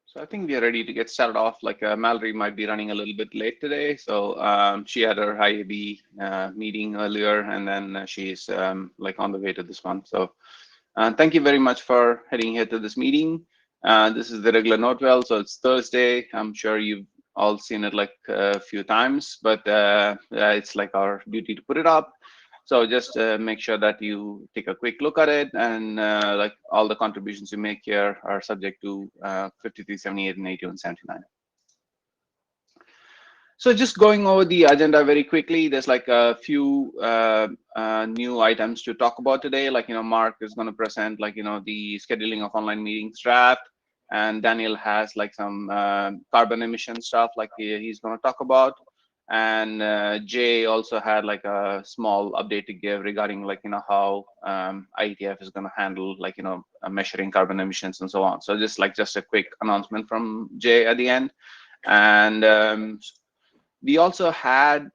So I think we are ready to get started off. Like Mallory might be running a little bit late today. So she had her IAB meeting earlier, and then she's like on the way to this one. So thank you very much for heading here to this meeting. This is the regular Notewell. So it's Thursday. I'm sure you've all seen it like a few times, but it's like our duty to put it up. So just make sure that you take a quick look at it, and like all the contributions you make here are subject to 5378 and 8179. So just going over the agenda very quickly, there's like a few new items to talk about today. Like, Mark is going to present like, the scheduling of online meetings draft, and Daniel has like some carbon emission stuff like he's going to talk about. And Jay also had like a small update to give regarding like, how IETF is going to handle like, measuring carbon emissions and so on. So just a quick announcement from Jay at the end. And we also had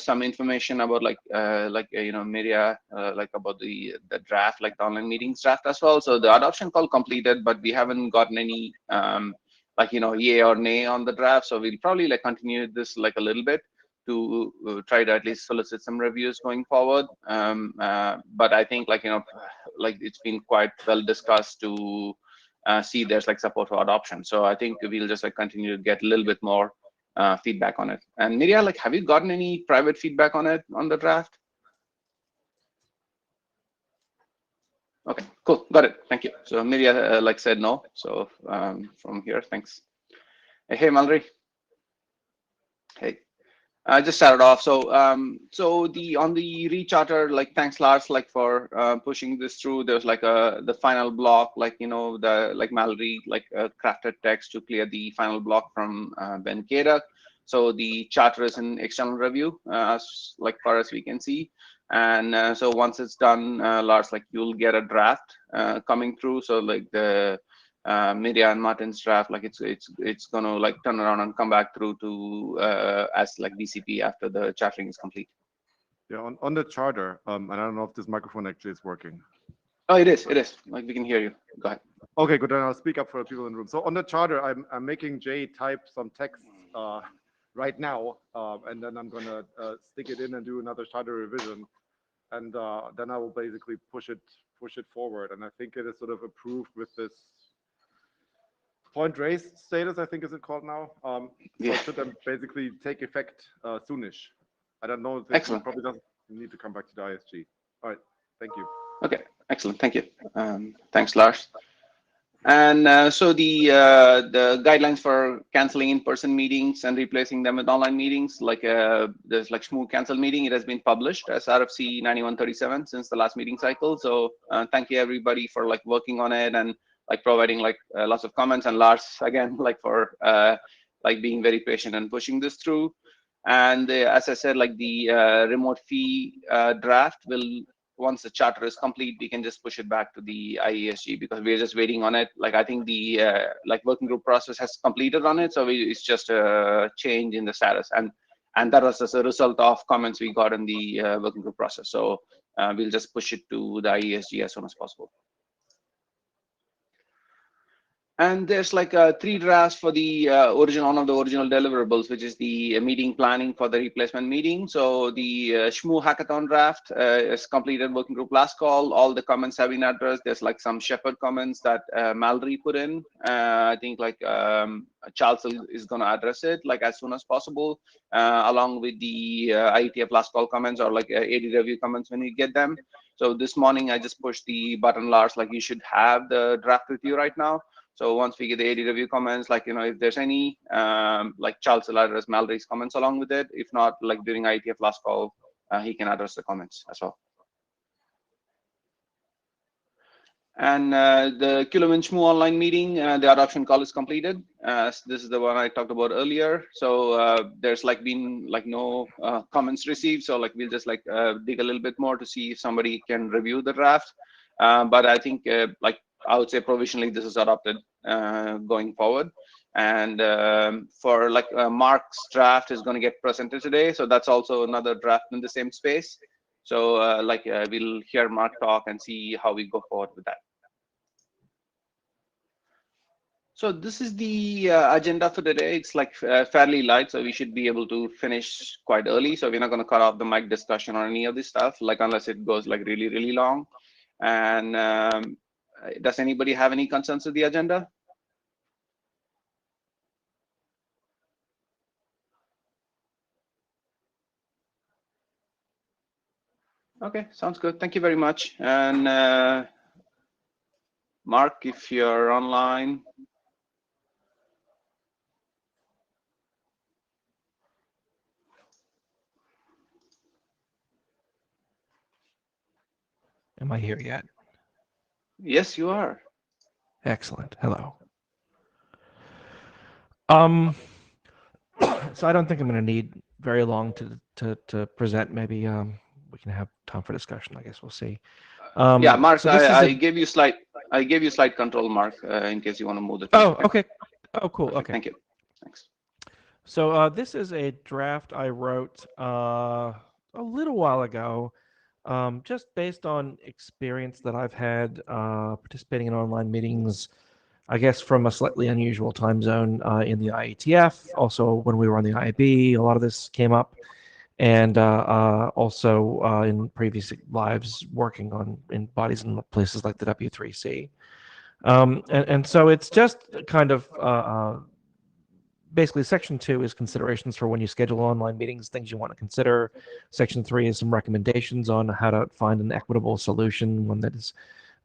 some information about like Miria, like about the draft, like the online meetings draft as well. So the adoption call completed, but we haven't gotten any like yay or nay on the draft. So we'll probably like continue this like a little bit to try to at least solicit some reviews going forward. But I think like like it's been quite well discussed to see there's like support for adoption. So I think we'll just like continue to get a little bit more feedback on it. And Miria, like, have you gotten any private feedback on it, on the draft? Okay, cool, got it, thank you. So Miria like said no, so from here, thanks. Hey, Mallory. Hey. I just started off. So so on the recharter, like thanks Lars like for pushing this through. There's like the final block, like the like Mallory like crafted text to clear the final block from Ben Kadak. So the charter is in external review as like far as we can see. And so once it's done, Lars, like you'll get a draft coming through. So like the Miria and Martin's draft, like it's gonna like turn around and come back through to as like DCP after the chartering is complete. Yeah, on the charter, and I don't know if this microphone actually is working. Oh, it is. Like we can hear you. Go ahead. Okay, good. Then I'll speak up for the people in the room. So on the charter, I'm making Jay type some text right now, and then I'm gonna stick it in and do another charter revision, and then I will basically push it forward. And I think it is sort of approved with this point raised status, I think is it called now. So it should then basically take effect soonish. I don't know if it probably doesn't need to come back to the ISG. All right, thank you. Okay, excellent, thank you. Thanks, Lars. And so the guidelines for canceling in-person meetings and replacing them with online meetings, like there's like Shmoo cancel meeting, it has been published as RFC 9137 since the last meeting cycle. So thank you everybody for like working on it and like providing like lots of comments, and Lars again like for like being very patient and pushing this through. And as I said, like the remote fee draft will, once the charter is complete, we can just push it back to the IESG because we're just waiting on it. Like I think the like working group process has completed on it, so it's just a change in the status, and that was as a result of comments we got in the working group process. So we'll just push it to the IESG as soon as possible. And there's like 3 drafts for the one of the original deliverables, which is the meeting planning for the replacement meeting. So the Shmoo hackathon draft is completed working group last call. All the comments have been addressed. There's like some Shepherd comments that Mallory put in. I think like Charles is going to address it like as soon as possible, along with the IETF last call comments or like AD review comments when you get them. So this morning I just pushed the button, Lars, like you should have the draft with you right now. So once we get the AD review comments, like, if there's any, like Charles will address Mallory's comments along with it. If not, like during IETF last call, he can address the comments as well. And the Kilowin Shmoo online meeting, the adoption call is completed. This is the one I talked about earlier. So there's like been like no comments received. So like we'll just like dig a little bit more to see if somebody can review the draft. But I think like I would say provisionally this is adopted going forward. And for like Mark's draft is going to get presented today. So that's also another draft in the same space. So like we'll hear Mark talk and see how we go forward with that. So this is the agenda for today. It's like fairly light, so we should be able to finish quite early. So we're not going to cut off the mic discussion or any of this stuff, like unless it goes like really, really long. And does anybody have any concerns with the agenda? Okay, sounds good. Thank you very much. And Mark, if you're online. Am I here yet? Yes, you are. Excellent. Hello. So I don't think I'm going to need very long to present. Maybe we can have time for discussion. I guess we'll see. Yeah, Mark, so this is I gave you slide control, Mark, in case you want to move the. Oh, okay. Oh, cool. Perfect. Okay. Thank you. Thanks. So this is a draft I wrote a little while ago, just based on experience that I've had participating in online meetings, I guess from a slightly unusual time zone in the IETF. Also, when we were on the IB, a lot of this came up, and also in previous lives working in bodies and places like the W3C. And so it's just kind of basically section 2 is considerations for when you schedule online meetings, things you want to consider. Section 3 is some recommendations on how to find an equitable solution, one that is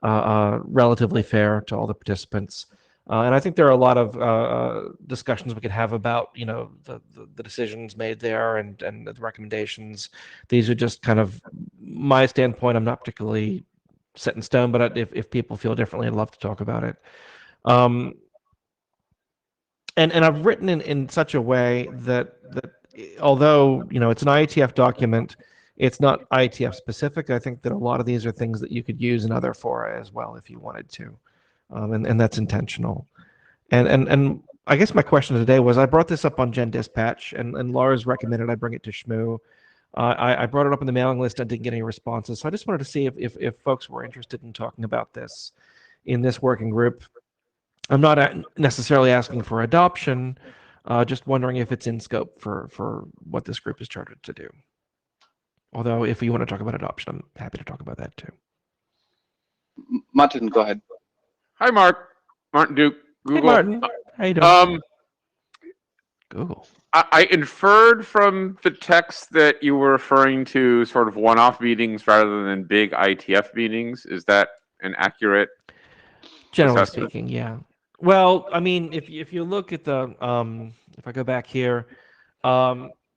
relatively fair to all the participants. And I think there are a lot of discussions we could have about, the decisions made there and the recommendations. These are just kind of my standpoint. I'm not particularly set in stone, but if people feel differently, I'd love to talk about it. And I've written in such a way that although it's an IETF document, it's not IETF specific. I think that a lot of these are things that you could use in other fora as well if you wanted to, and that's intentional. And I guess my question today was, I brought this up on Gen Dispatch, and Lars recommended I bring it to Shmoo. I brought it up in the mailing list. I didn't get any responses, so I just wanted to see if folks were interested in talking about this in this working group. I'm not necessarily asking for adoption, just wondering if it's in scope for what this group is chartered to do. Although if you want to talk about adoption, I'm happy to talk about that too. Martin, go ahead. Hi, Mark. Martin Duke, Google. Hey, Martin. How you doing? Google. I inferred from the text that you were referring to sort of one-off meetings rather than big IETF meetings. Is that an accurate Generally assessment? speaking, yeah. Well, I mean, if you look at the if I go back here,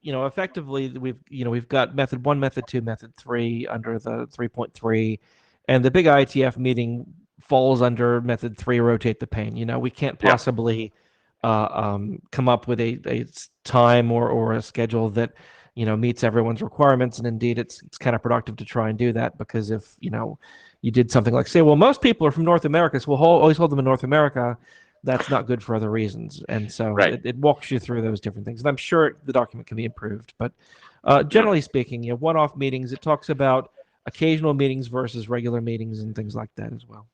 effectively we've got method 1, method 2, method 3 under the 3.3, and the big IETF meeting falls under method 3, rotate the pane. We can't possibly come up with a time or a schedule that meets everyone's requirements, and indeed it's kind of productive to try and do that, because if you did something like say, well, most people are from North America, so we'll always hold them in North America, that's not good for other reasons. And so it walks you through those different things. And I'm sure the document can be improved. But generally speaking, one-off meetings, it talks about occasional meetings versus regular meetings and things like that as well.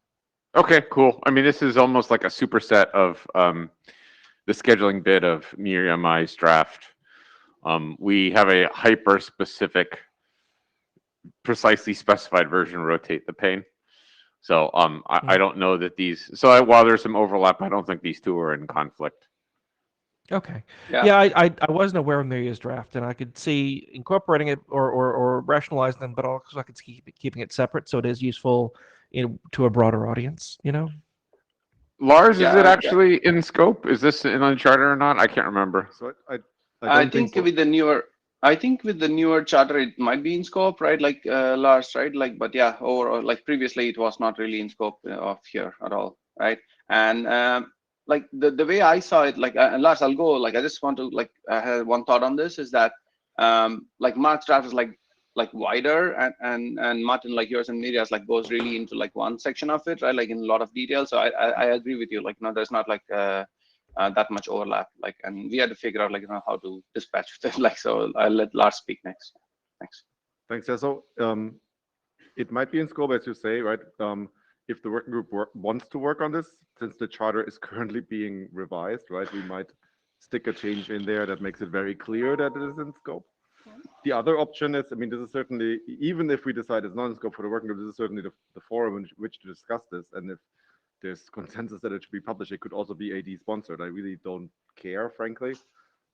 Okay, cool. I mean, this is almost like a superset of the scheduling bit of Miriam I's draft. We have a hyper-specific, precisely specified version of rotate the pane. So I don't know that these. So while there's some overlap, I don't think these two are in conflict. Okay. Yeah, I wasn't aware of Miriam's draft, and I could see incorporating it or rationalizing them, but also I could see keeping it separate, so it is useful to a broader audience. Lars, is it actually in scope? Is this in the charter or not? I can't remember. So I think with the newer charter, it might be in scope, right? Like Lars, right? Like, but yeah, or like previously, it was not really in scope of here at all, right? And like the way I saw it, like, and Lars, I'll go. Like, I just want to I have one thought on this is that like Mark's draft is like wider, and Martin, like yours and Miriam's, like goes really into like one section of it, right? Like in a lot of detail. So I agree with you. Like, there's not like that much overlap, like, and we had to figure out like how to dispatch with it. Like, so I'll let Lars speak next. Thanks. Thanks. Yeah, so it might be in scope, as you say, right? if the working group wants to work on this, since the charter is currently being revised, right, we might stick a change in there that makes it very clear that it is in scope. The other option is, I mean, this is certainly, even if we decide it's not in scope for the working group, this is certainly the forum in which to discuss this. And if there's consensus that it should be published, it could also be AD sponsored. I really don't care, frankly.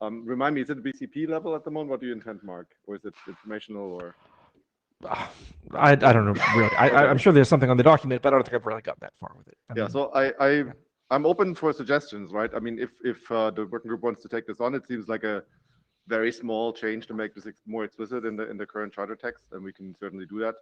Remind me, is it BCP level at the moment? What do you intend, Mark? Or is it informational or? I don't know really. I'm sure there's something on the document, but I don't think I've really gotten that far with it. I Yeah, mean, so I'm open for suggestions, right? I mean, if the working group wants to take this on, it seems like a very small change to make this more explicit in the current charter text, and we can certainly do that.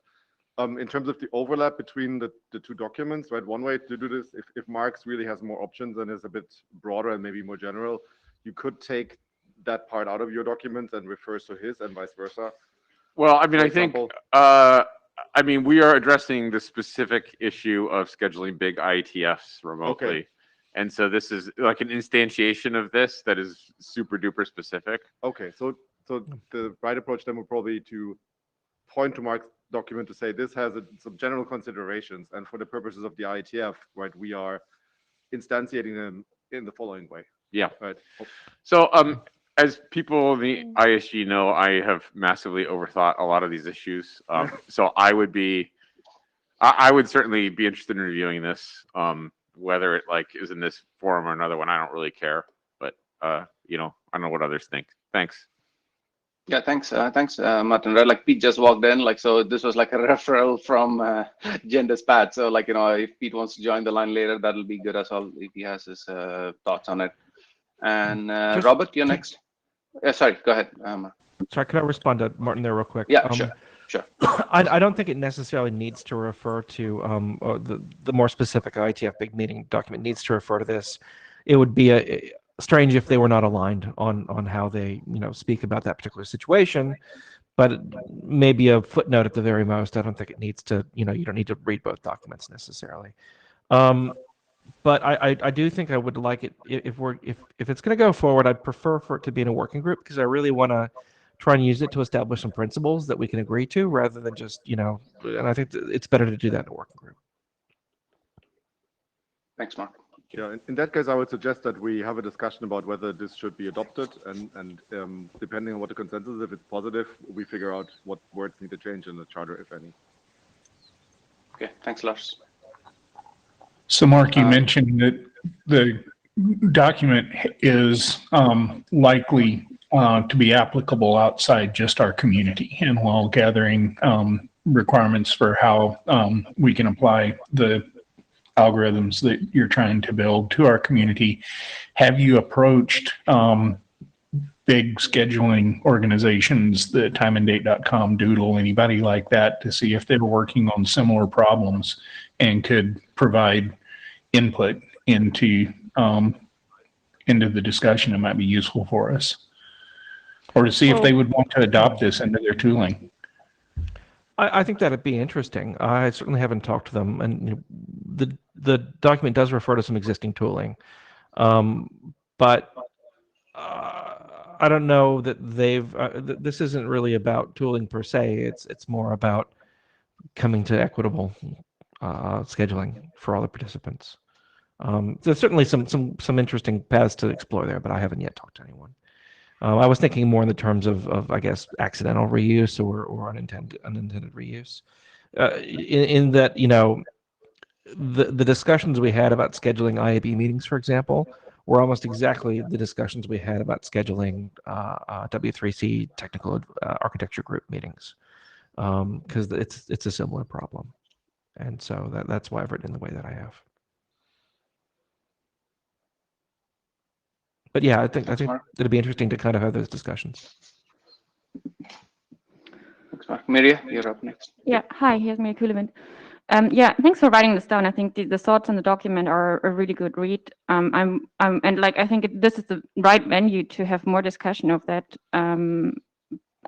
In terms of the overlap between the two documents, right? One way to do this, if Marx really has more options and is a bit broader and maybe more general, you could take that part out of your document and refers to his and vice versa. Well, I mean, For I think, example- I mean, we are addressing the specific issue of scheduling big IETFs remotely. Okay. And so this is like an instantiation of this that is super duper specific. Okay, so the right approach then would probably to point to Mark's document to say this has some general considerations, and for the purposes of the IETF, right, we are instantiating them in the following way. Yeah. Right. So, as people in the ISG know, I have massively overthought a lot of these issues. So I would certainly be interested in reviewing this. Whether it like is in this forum or another one, I don't really care. But you know, I don't know what others think. Thanks. Yeah, thanks, Martin. Right, like Pete just walked in, like so. This was like a referral from Gender's Pat. So, like if Pete wants to join the line later, that'll be good as well if he has his thoughts on it. And Robert, you're next. Yeah, sorry, go ahead. Sorry, could I respond to Martin there real quick? Yeah, sure. I don't think it necessarily needs to refer to the more specific IETF big meeting document needs to refer to this. It would be strange if they were not aligned on how they speak about that particular situation, but maybe a footnote at the very most. I don't think it needs to, you don't need to read both documents necessarily. But I do think I would like it if it's going to go forward. I'd prefer for it to be in a working group because I really want to try and use it to establish some principles that we can agree to rather than just and I think it's better to do that in a working group. Thanks, Mark. Yeah, in that case, I would suggest that we have a discussion about whether this should be adopted, and depending on what the consensus is, if it's positive, we figure out what words need to change in the charter, if any. Okay, thanks, Lars. So, Mark, you mentioned that the document is likely to be applicable outside just our community, and while gathering requirements for how we can apply the algorithms that you're trying to build to our community, have you approached big scheduling organizations, the timeanddate.com, Doodle, anybody like that, to see if they're working on similar problems and could provide input into the discussion that might be useful for us, or to see if they would want to adopt this into their tooling? I think that'd be interesting. I certainly haven't talked to them, and the document does refer to some existing tooling, but I don't know that they've. This isn't really about tooling per se. It's more about coming to equitable scheduling for all the participants. There's certainly some interesting paths to explore there, but I haven't yet talked to anyone. I was thinking more in the terms of I guess accidental reuse or unintended reuse. In that the discussions we had about scheduling IAB meetings, for example, were almost exactly the discussions we had about scheduling W3C technical architecture group meetings, because it's a similar problem, and so that's why I've written in the way that I have. But yeah, I think it'd be interesting to kind of have those discussions. Thanks, Mark. Miria, you're up next. Yeah, hi, here's Miria Kuhlevent. Yeah, thanks for writing this down. I think the thoughts on the document are a really good read. And like I think this is the right venue to have more discussion of that. I'm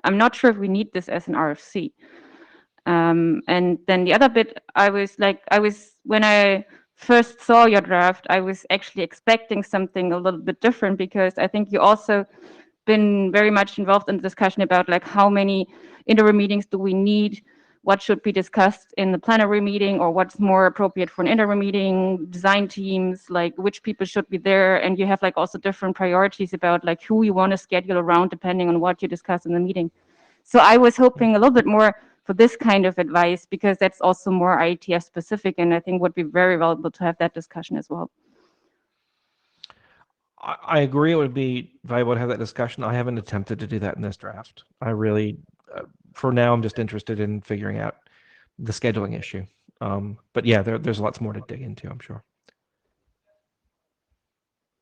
not sure if we need this as an RFC. And then the other bit, when I first saw your draft, I was actually expecting something a little bit different, because I think you also been very much involved in the discussion about like how many interim meetings do we need, what should be discussed in the plenary meeting or what's more appropriate for an interim meeting, design teams, like which people should be there. And you have like also different priorities about like who you want to schedule around depending on what you discuss in the meeting. So I was hoping a little bit more for this kind of advice, because that's also more IETF specific, and I think would be very valuable to have that discussion as well. I agree. It would be valuable to have that discussion. I haven't attempted to do that in this draft. I really, for now, I'm just interested in figuring out the scheduling issue. But yeah, there's lots more to dig into, I'm sure.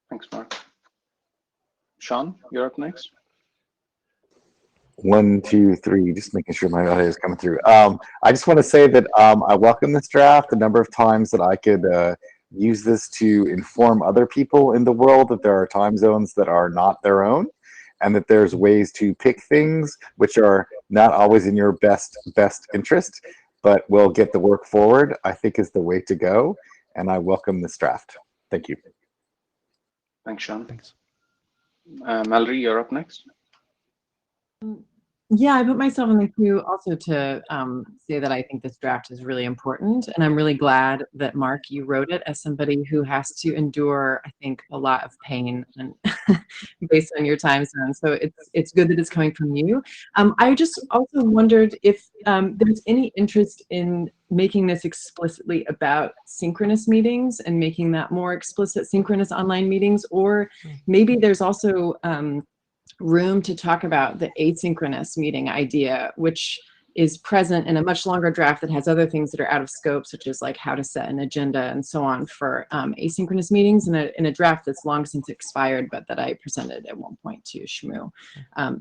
Thanks, Mark. Sean, you're up next. 1, 2, 3, just making sure my audio is coming through. I just want to say that I welcome this draft. The number of times that I could use this to inform other people in the world that there are time zones that are not their own, and that there's ways to pick things which are not always in your best interest, but will get the work forward, I think is the way to go. And I welcome this draft. Thank you. Thanks, Sean. Thanks. Mallory, you're up next. Yeah, I put myself in the queue also to say that I think this draft is really important, and I'm really glad that Mark, you wrote it as somebody who has to endure, I think, a lot of pain and based on your time zone. So it's good that it's coming from you. I just also wondered if there's any interest in making this explicitly about synchronous meetings and making that more explicit, synchronous online meetings, or maybe there's also room to talk about the asynchronous meeting idea, which is present in a much longer draft that has other things that are out of scope, such as like how to set an agenda and so on for asynchronous meetings in a draft that's long since expired, but that I presented at one point to Shmoo.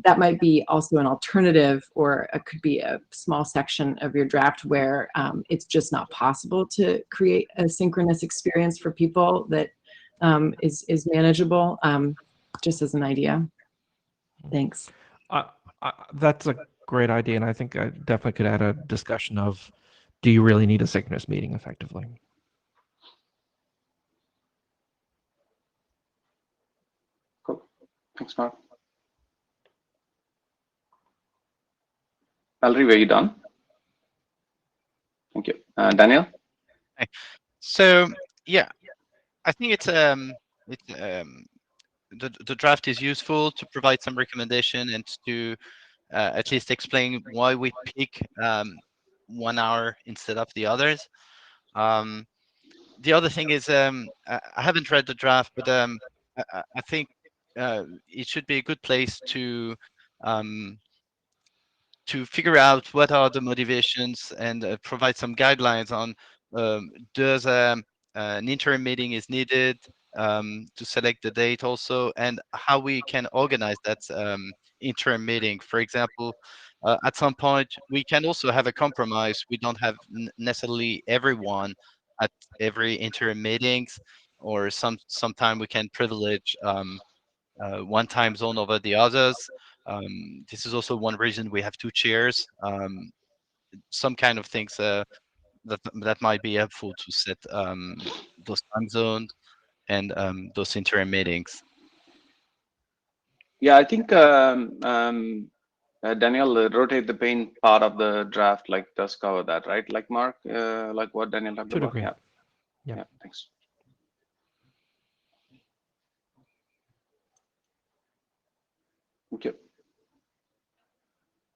That might be also an alternative, or it could be a small section of your draft where it's just not possible to create a synchronous experience for people that is manageable, just as an idea. Thanks. That's a great idea, and I think I definitely could add a discussion of, do you really need a synchronous meeting effectively? Cool. Thanks, Mark. Mallory, were you done? Thank you. Daniel? Okay. So yeah, I think it's the draft is useful to provide some recommendation and to at least explain why we pick 1 hour instead of the others. The other thing is I haven't read the draft, but I think it should be a good place to figure out what are the motivations and provide some guidelines on does an interim meeting is needed, to select the date also, and how we can organize that interim meeting. For example, at some point we can also have a compromise. We don't have necessarily everyone at every interim meetings, or sometime we can privilege one time zone over the others. This is also one reason we have two chairs. Some kind of things that might be helpful to set those time zones and those interim meetings. Yeah, I think Daniel, rotate the pane part of the draft like does cover that, right? Like Mark, like what Daniel talked Should about. agree. Yeah. Yeah. Yeah. Thanks. Thank you.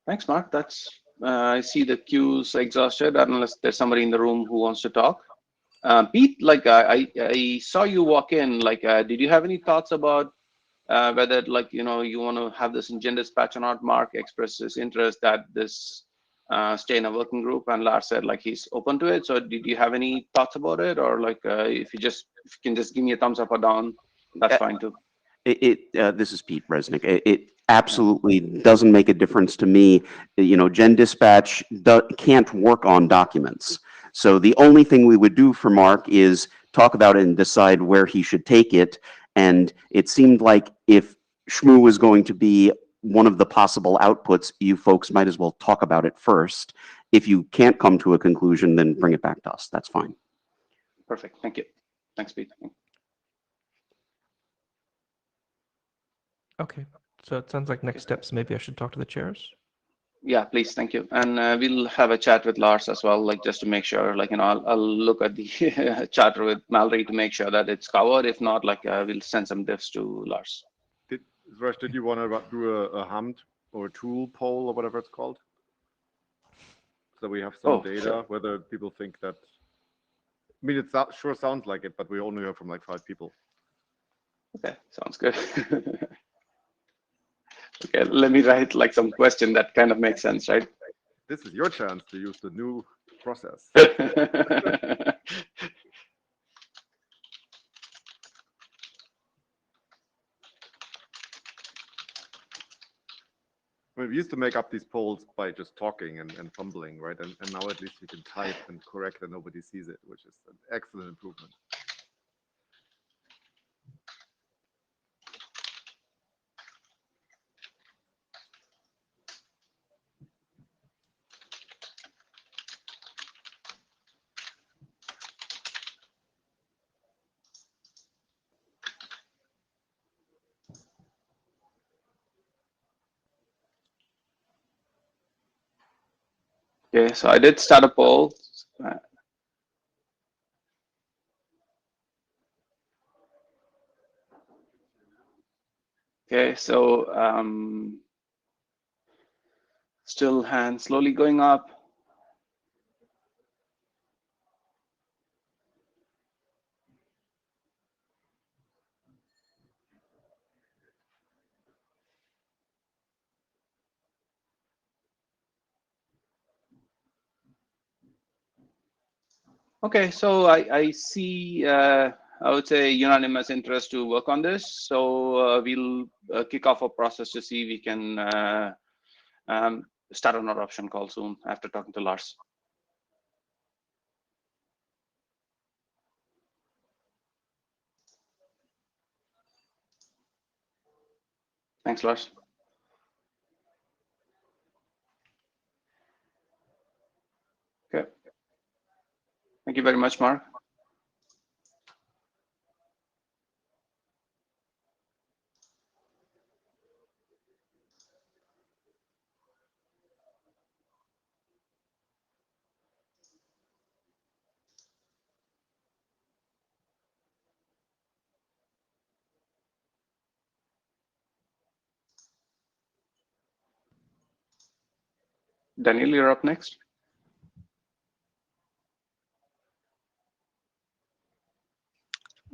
Thanks, Mark. That's I see the queue's exhausted unless there's somebody in the room who wants to talk. Pete, like I saw you walk in. Like, did you have any thoughts about whether, like, you want to have this in gender dispatch or not? Mark expressed his interest that this stay in a working group, and Lars said like he's open to it. So, did you have any thoughts about it, or like if you can just give me a thumbs up or down, that's fine too. This is Pete Resnick. It absolutely doesn't make a difference to me. Gen Dispatch can't work on documents. So the only thing we would do for Mark is talk about it and decide where he should take it. And it seemed like if Shmoo was going to be one of the possible outputs, you folks might as well talk about it first. If you can't come to a conclusion, then bring it back to us. That's fine. Perfect. Thank you. Thanks, Pete. Okay, so it sounds like next steps, maybe I should talk to the chairs. Yeah, please, thank you. And we'll have a chat with Lars as well, like just to make sure, like, I'll look at the charter with Mallory to make sure that it's covered. If not, like, we'll send some diffs to Lars. Did you want to do a HAMT or a tool poll or whatever it's called? So we have some data, sure. whether people think that, I mean, it sure sounds like it, but we only heard from like 5 people. Okay, sounds good. Okay, let me write like some question that kind of makes sense, right? This is your chance to use the new process. I mean, we used to make up these polls by just talking and fumbling, right? And now at least we can type and correct and nobody sees it, which is an excellent improvement. Okay, so I did start a poll. Okay, so still hand slowly going up. Okay, so I see, I would say, unanimous interest to work on this. So we'll kick off a process to see if we can start an adoption call soon after talking to Lars. Thanks, Lars. Okay. Thank you very much, Mark. Daniel, you're up next.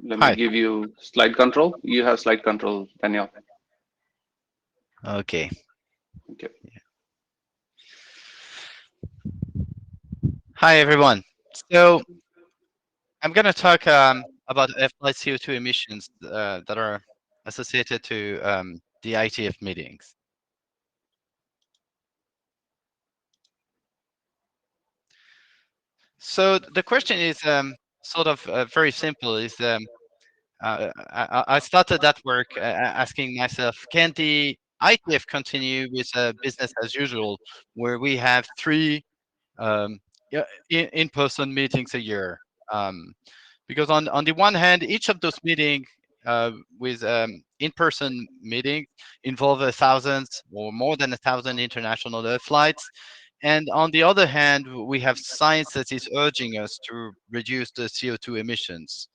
Let me give you slide control. You have slide control, Daniel. Okay. Okay. Hi, everyone. So I'm going to talk about flight CO2 emissions that are associated to the IETF meetings. So the question is sort of very simple. Is I started that work asking myself, can the IETF continue with business as usual, where we have 3 in-person meetings a year? Because on the one hand, each of those meetings with in-person meetings involve thousands or more than 1,000 international flights. And on the other hand, we have science that is urging us to reduce the CO2 emissions.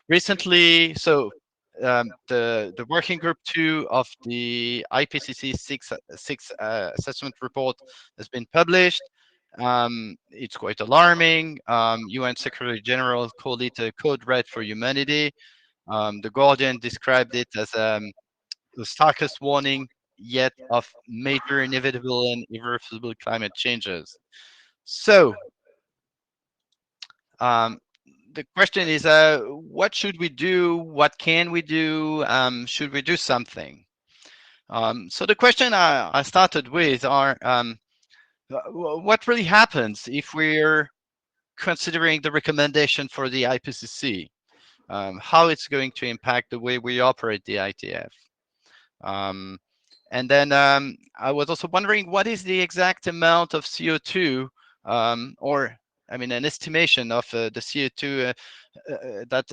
Recently, so the working group 2 of the IPCC 6 assessment report has been published. It's quite alarming. UN Secretary General called it a code red for humanity. The Guardian described it as the starkest warning yet of major inevitable and irreversible climate changes. So the question is, what should we do? What can we do? Should we do something? So the question I started with are, what really happens if we're considering the recommendation for the IPCC? How it's going to impact the way we operate the IETF? And then I was also wondering, what is the exact amount of CO2 or I mean, an estimation of the CO2 that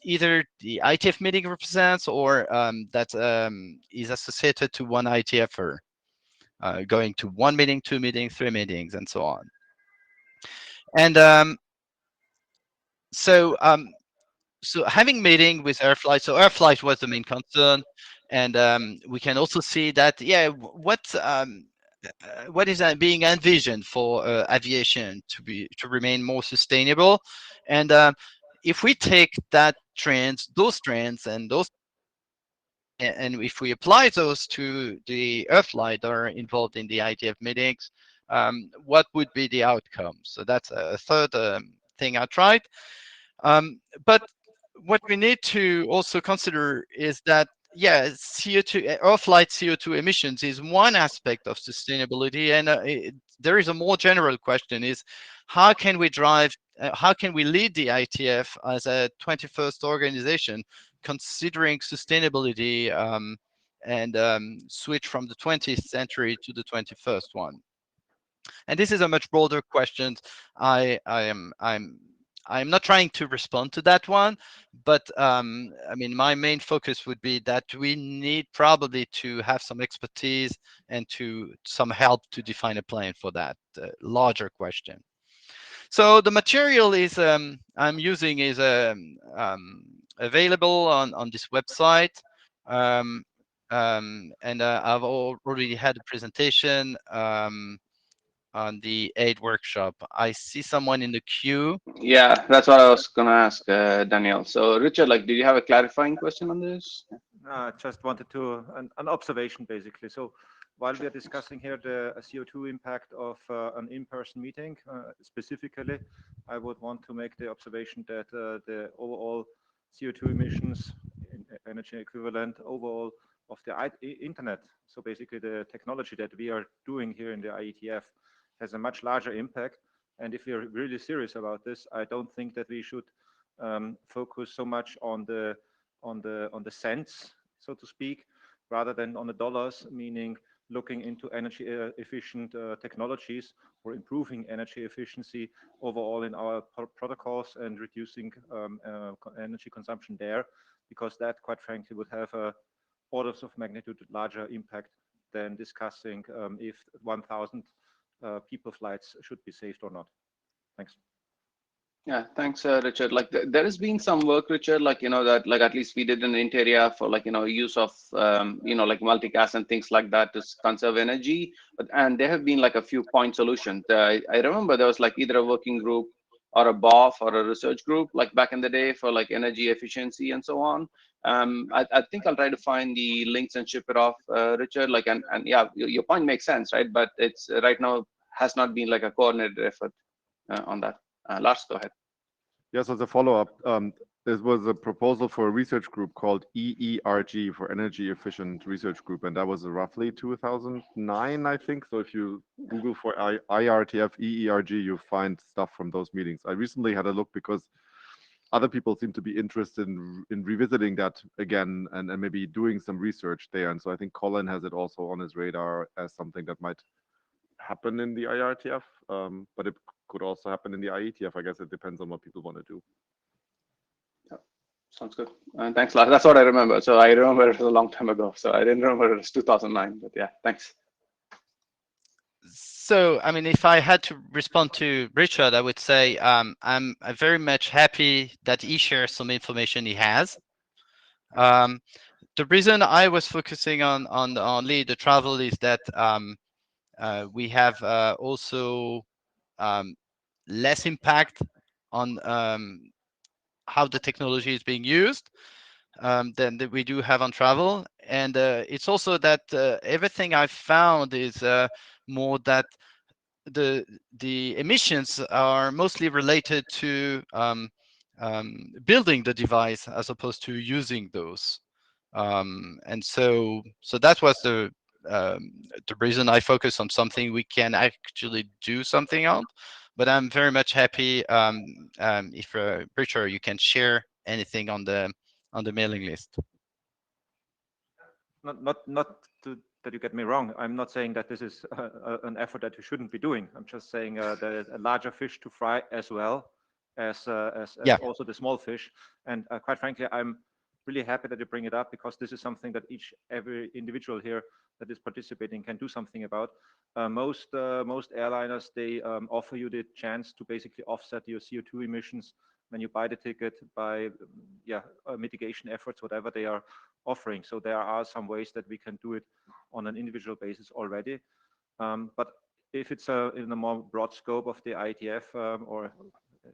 either the IETF meeting represents or that is associated to one IETFer. going to 1 meeting, 2 meetings, 3 meetings, and so on. And so having meeting with Airflight, so Airflight was the main concern, and we can also see that, yeah, what is being envisioned for aviation to remain more sustainable. And if we take those trends and if we apply those to the Earthlight that are involved in the IETF meetings, what would be the outcome? So that's a third thing I tried. But what we need to also consider is that, yeah, CO2, Earthlight CO2 emissions is one aspect of sustainability, and there is a more general question: is how can we how can we lead the IETF as a 21st organization, considering sustainability and switch from the 20th century to the 21st one? And this is a much broader question. I'm not trying to respond to that one, but I mean, my main focus would be that we need probably to have some expertise and some help to define a plan for that larger question. So the material is I'm using is available on this website, and I've already had a presentation on the aid workshop. I see someone in the queue. Yeah, that's what I was gonna ask, Daniel. So Richard, like, do you have a clarifying question on this? Just wanted to an observation basically. So while we are discussing here the CO2 impact of an in-person meeting, specifically, I would want to make the observation that the overall CO2 emissions, energy equivalent overall of the internet, so basically the technology that we are doing here in the IETF, has a much larger impact. And if we're really serious about this, I don't think that we should focus so much on the cents, so to speak, rather than on the dollars, meaning looking into energy efficient technologies or improving energy efficiency overall in our protocols and reducing energy consumption there, because that, quite frankly, would have orders of magnitude larger impact than discussing if 1,000 people flights should be saved or not. Thanks. Yeah, thanks, Richard. Like there has been some work, Richard, like, that, like, at least we did in Interior for, like, use of, like multicast and things like that to conserve energy. And there have been like a few point solutions. I remember there was like either a working group or a BOF or a research group, like back in the day, for like energy efficiency and so on. I think I'll try to find the links and ship it off, Richard. Like, and yeah, your point makes sense, right? But it's right now has not been like a coordinated effort on that. Lars, go ahead. Yes, as a follow-up, there was a proposal for a research group called EERG, for Energy Efficient Research Group, and that was roughly 2009, I think. So if you Google for IRTF EERG, you find stuff from those meetings. I recently had a look because other people seem to be interested in revisiting that again and maybe doing some research there. And so I think Colin has it also on his radar as something that might happen in the IRTF, but it could also happen in the IETF. I guess it depends on what people want to do. Yeah, sounds good. And thanks, Lars. That's what I remember. So I remember it was a long time ago. So I didn't remember it was 2009, but yeah, thanks. So, I mean, if I had to respond to Richard, I would say I'm very much happy that he shares some information he has. The reason I was focusing on lead the travel is that we have also less impact on how the technology is being used than that we do have on travel. And it's also that everything I've found is more that the emissions are mostly related to building the device as opposed to using those. And so that was the reason I focus on something we can actually do something on. But I'm very much happy if Richard, you can share anything on the mailing list. Not that you get me wrong. I'm not saying that this is an effort that you shouldn't be doing. I'm just saying there's a larger fish to fry as well as Yeah. also the small fish. And quite frankly, I'm really happy that you bring it up, because this is something that every individual here that is participating can do something about. Most airliners, they offer you the chance to basically offset your CO2 emissions when you buy the ticket by mitigation efforts, whatever they are offering. So there are some ways that we can do it on an individual basis already. But if it's in a more broad scope of the IETF or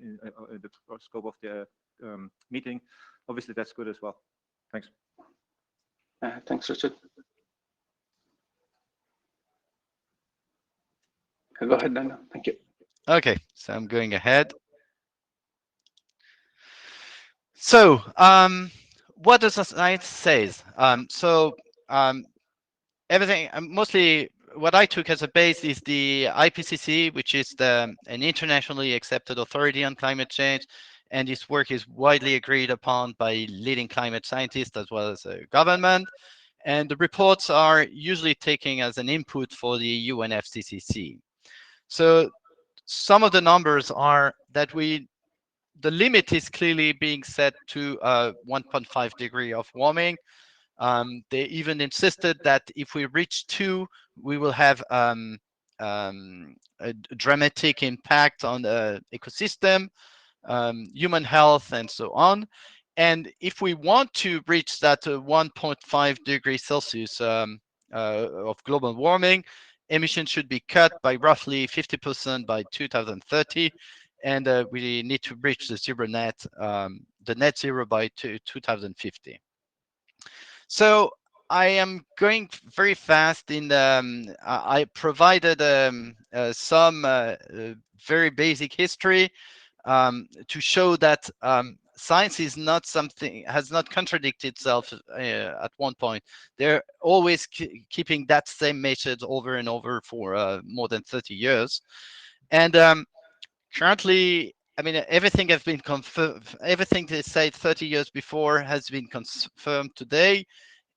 in the broad scope of the meeting, obviously that's good as well. Thanks. Thanks, Richard. Go ahead, Daniel. Thank you. Okay, so I'm going ahead. So, what does the science says? Everything, mostly what I took as a base is the IPCC, which is an internationally accepted authority on climate change, and this work is widely agreed upon by leading climate scientists as well as the government. And the reports are usually taken as an input for the UNFCCC. So some of the numbers are that the limit is clearly being set to 1.5 degree of warming. They even insisted that if we reach 2, we will have a dramatic impact on the ecosystem, human health, and so on. And if we want to reach that 1.5 degrees Celsius of global warming, emissions should be cut by roughly 50% by 2030. And we need to reach the net zero by 2050. So I am going very fast in the, I provided some very basic history to show that science is not something, has not contradicted itself at one point. They're always keeping that same message over and over for more than 30 years. And currently, I mean, everything has been confirmed. Everything they said 30 years before has been confirmed today.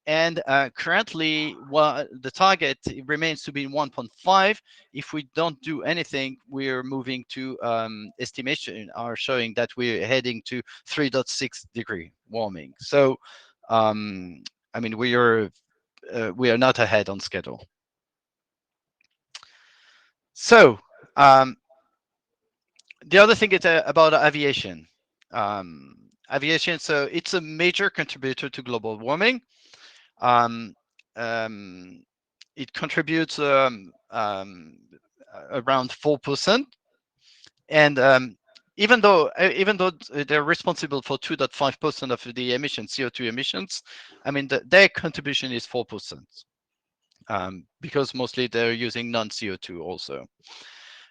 And currently, the target remains to be 1.5. If we don't do anything, we're moving to estimation are showing that we're heading to 3.6 degree warming. So, I mean, we are not ahead on schedule. So, the other thing is about aviation. Aviation, so it's a major contributor to global warming. It contributes around 4%, and even though they're responsible for 2.5% of the emissions, CO2 emissions, I mean their contribution is 4%, because mostly they're using non-CO2 also.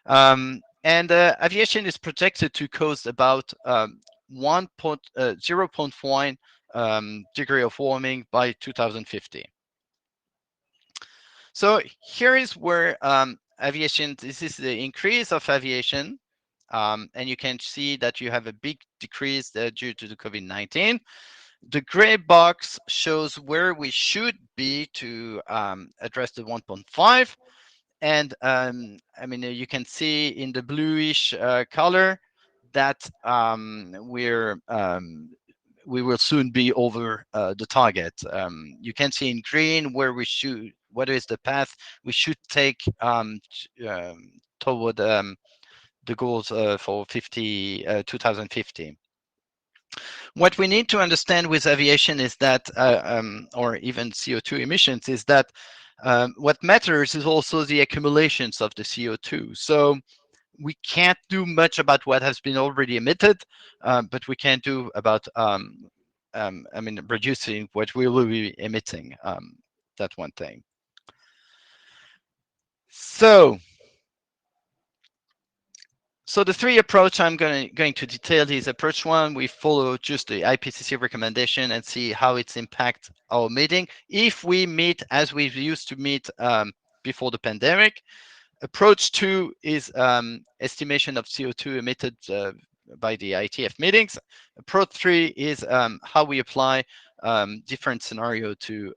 And aviation is projected to cause about 0.1 degree of warming by 2050. So here is where aviation, this is the increase of aviation. And you can see that you have a big decrease due to the COVID-19. The gray box shows where we should be to address the 1.5. And I mean, you can see in the bluish color that we will soon be over the target. You can see in green where we should, what is the path we should take toward the goals for 2050. What we need to understand with aviation is that, or even CO2 emissions, is that what matters is also the accumulations of the CO2. So we can't do much about what has been already emitted, but we can do about, I mean, reducing what we will be emitting. That's one thing. So the three approach I'm going to detail is approach one. We follow just the IPCC recommendation and see how it's impact our meeting. If we meet as we used to meet before the pandemic. Approach two is estimation of CO2 emitted by the IETF meetings. Approach three is how we apply different scenario to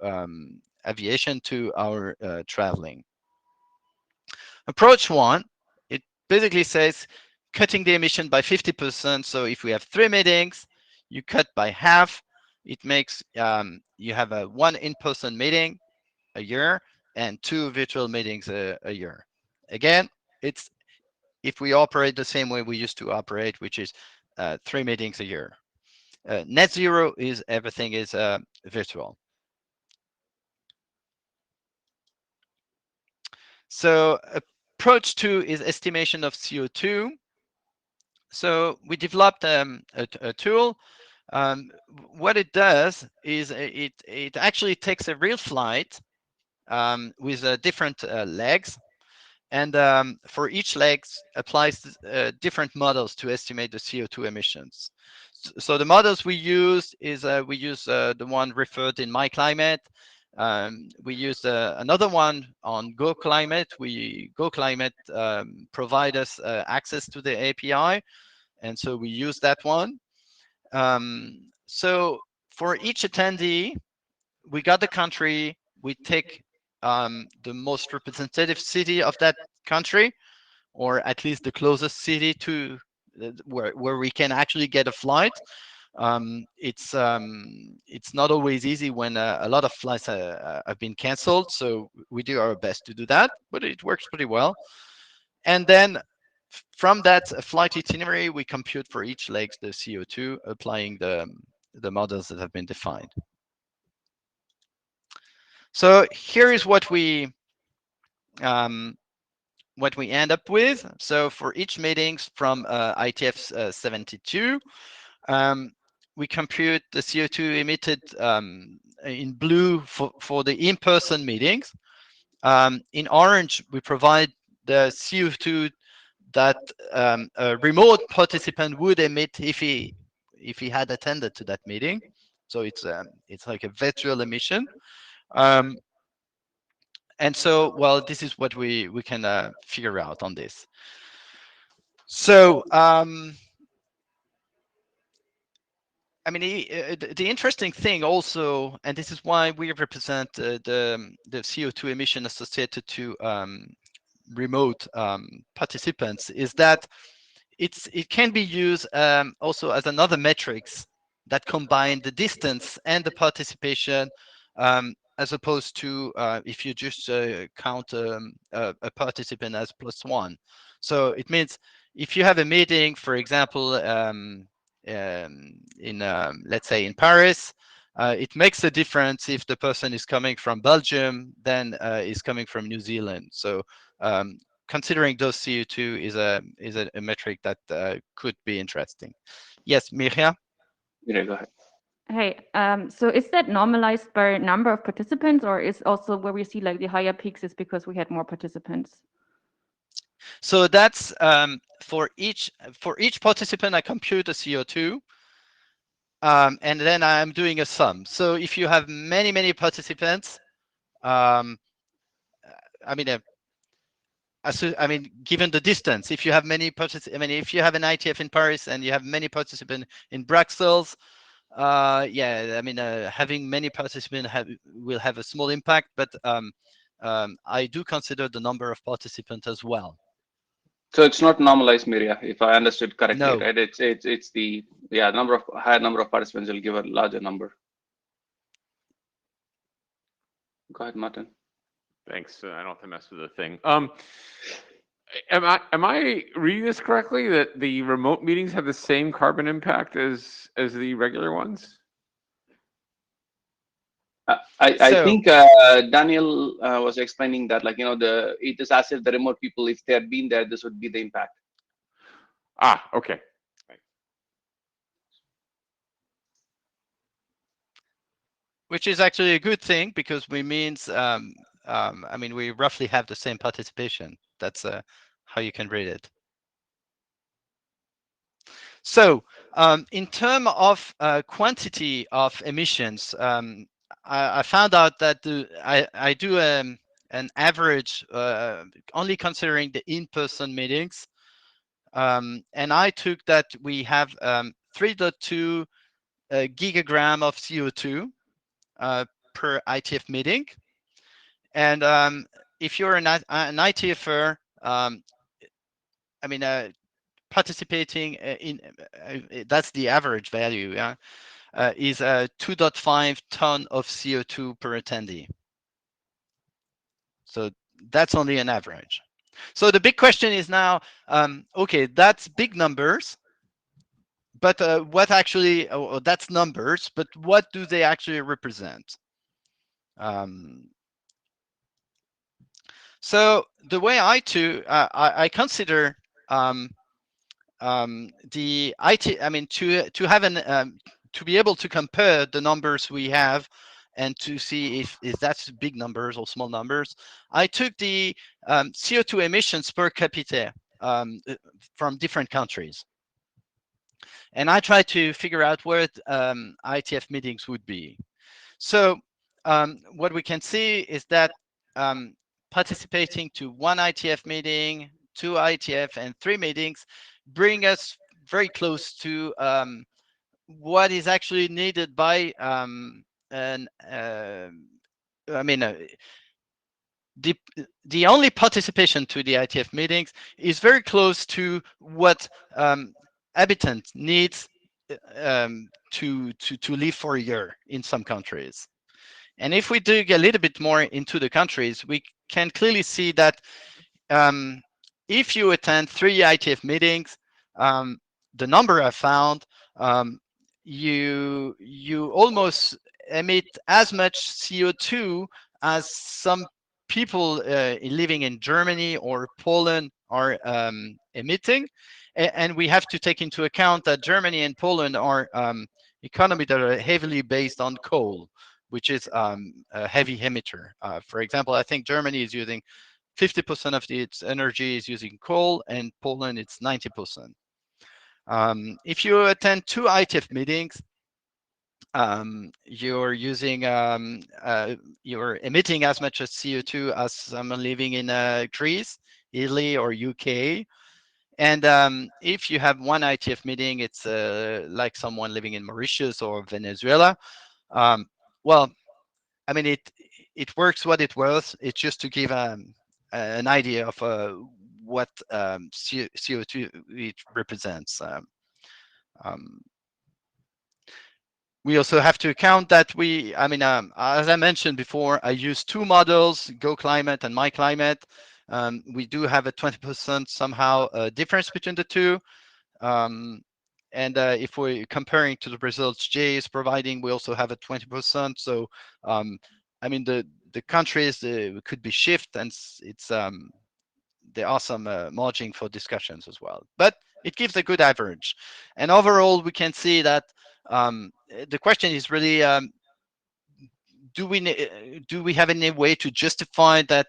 aviation to our traveling. Approach one, it basically says cutting the emission by 50%. So if we have 3 meetings, you cut by half. it makes you have a 1 in-person meeting a year and 2 virtual meetings a year. Again, it's if we operate the same way we used to operate, which is 3 meetings a year. Net zero is everything is virtual. So approach 2 is estimation of CO2. So we developed a tool. What it does is it actually takes a real flight with different legs, and for each leg applies different models to estimate the CO2 emissions. So the models we use is we use the one referred in My Climate. We use another one on Go Climate. Go Climate provide us access to the API, and so we use that one. So for each attendee, we got the country, we take the most representative city of that country, or at least the closest city to where we can actually get a flight. It's not always easy when a lot of flights have been canceled, so we do our best to do that, but it works pretty well. And then from that flight itinerary, we compute for each leg the CO2, applying the models that have been defined. So here is what we end up with. So for each meetings from IETF 72, we compute the CO2 emitted in blue for the in-person meetings. In orange, we provide the CO2 that a remote participant would emit if he had attended to that meeting. So it's like a virtual emission. And so, well, this is what we can figure out on this. So, I mean, the interesting thing also, and this is why we represent the CO2 emission associated to remote participants, is that it can be used also as another metrics that combine the distance and the participation, as opposed to if you just count a participant as +1. So it means if you have a meeting, for example, in let's say in Paris, it makes a difference if the person is coming from Belgium than is coming from New Zealand. So considering those CO2 is a metric that could be interesting. Yes, Mirja? Yeah, go ahead. Hey, so is that normalized by number of participants, or is also where we see like the higher peaks is because we had more participants? So that's for each participant, I compute the CO2, and then I'm doing a sum. So if you have many participants, I mean, given the distance, if you have many if you have an IETF in Paris and you have many participants in Brussels, yeah, I mean, having many participants will have a small impact, but I do consider the number of participants as well. So it's not normalized, Miria, if I understood correctly, No. right? It's the higher number of participants will give a larger number. Go ahead, Martin. Thanks. I don't have to mess with the thing. Am I reading this correctly that the remote meetings have the same carbon impact as the regular ones? I think Daniel was explaining that, like, it is as if the remote people, if they had been there, this would be the impact. Ah, okay. Which is actually a good thing, because we means I mean, we roughly have the same participation. That's how you can read it. So in terms of quantity of emissions, I found out that I do an average only considering the in-person meetings, and I took that we have 3.2 gigagram of CO2 per IETF meeting. And if you're an IETFer, I mean, participating in that's the average value. Yeah, is 2.5 ton of CO2 per attendee. So that's only an average. So the big question is now, okay, that's big numbers, but what actually, that's numbers, but what do they actually represent? So the way I consider the IT, I mean, to have to be able to compare the numbers we have and to see if that's big numbers or small numbers, I took the CO2 emissions per capita from different countries. And I tried to figure out where IETF meetings would be. So what we can see is that participating to one IETF meeting, 2 IETF, and 3 meetings bring us very close to what is actually needed by the only participation to the IETF meetings is very close to what habitant needs to live for a year in some countries. And if we dig a little bit more into the countries, we can clearly see that if you attend 3 IETF meetings, the number I found, you almost emit as much CO2 as some people living in Germany or Poland are emitting. And we have to take into account that Germany and Poland are economies that are heavily based on coal, which is a heavy emitter. For example, I think Germany is using 50% of its energy is using coal, and Poland it's 90%. If you attend 2 IETF meetings, you're using you're emitting as much as CO2 as someone living in Greece, Italy, or UK. And if you have 1 IETF meeting, it's like someone living in Mauritius or Venezuela. Well, I mean, it works what it was. It's just to give an idea of what CO2 it represents. We also have to account that as I mentioned before, I use 2 models, Go Climate and My Climate. We do have a 20% somehow difference between the 2. And if we're comparing to the results Jay is providing, we also have a 20%. So, I mean, the countries could be shift, and it's there are some margin for discussions as well. But it gives a good average. And overall, we can see that the question is really, do we have any way to justify that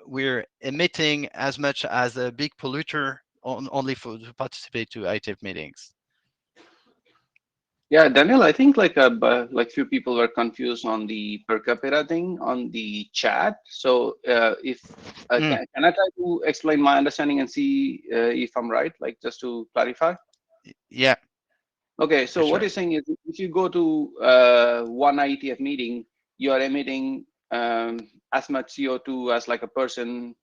we're emitting as much as a big polluter only to participate to IETF meetings? Yeah, Daniel, I think like few people were confused on the per capita thing on the chat. So if can I try to explain my understanding and see if I'm right, like just to clarify? Yeah. Okay, so what sure. you're saying is if you go to 1 IETF meeting, you are emitting as much CO2 as like a person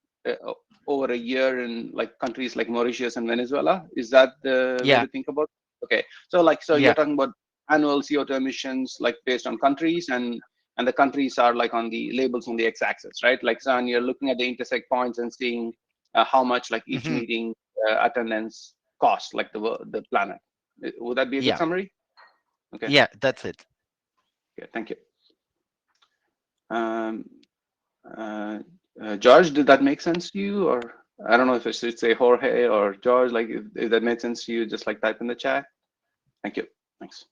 over a year in like countries like Mauritius and Venezuela. Is that the way Yeah. to think about it? Okay, so like Yeah. you're talking about annual CO2 emissions like based on countries, and the countries are like on the labels on the x-axis, right? Like so, and you're looking at the intersect points and seeing how much like each Mhm. meeting attendance costs, like the planet. Would that be a good Yeah. summary? Okay. Yeah, that's it. Okay, thank you. George, did that make sense to you? Or I don't know if I should say Jorge or George, like if that made sense to you, just like type in the chat. Thank you. Thanks.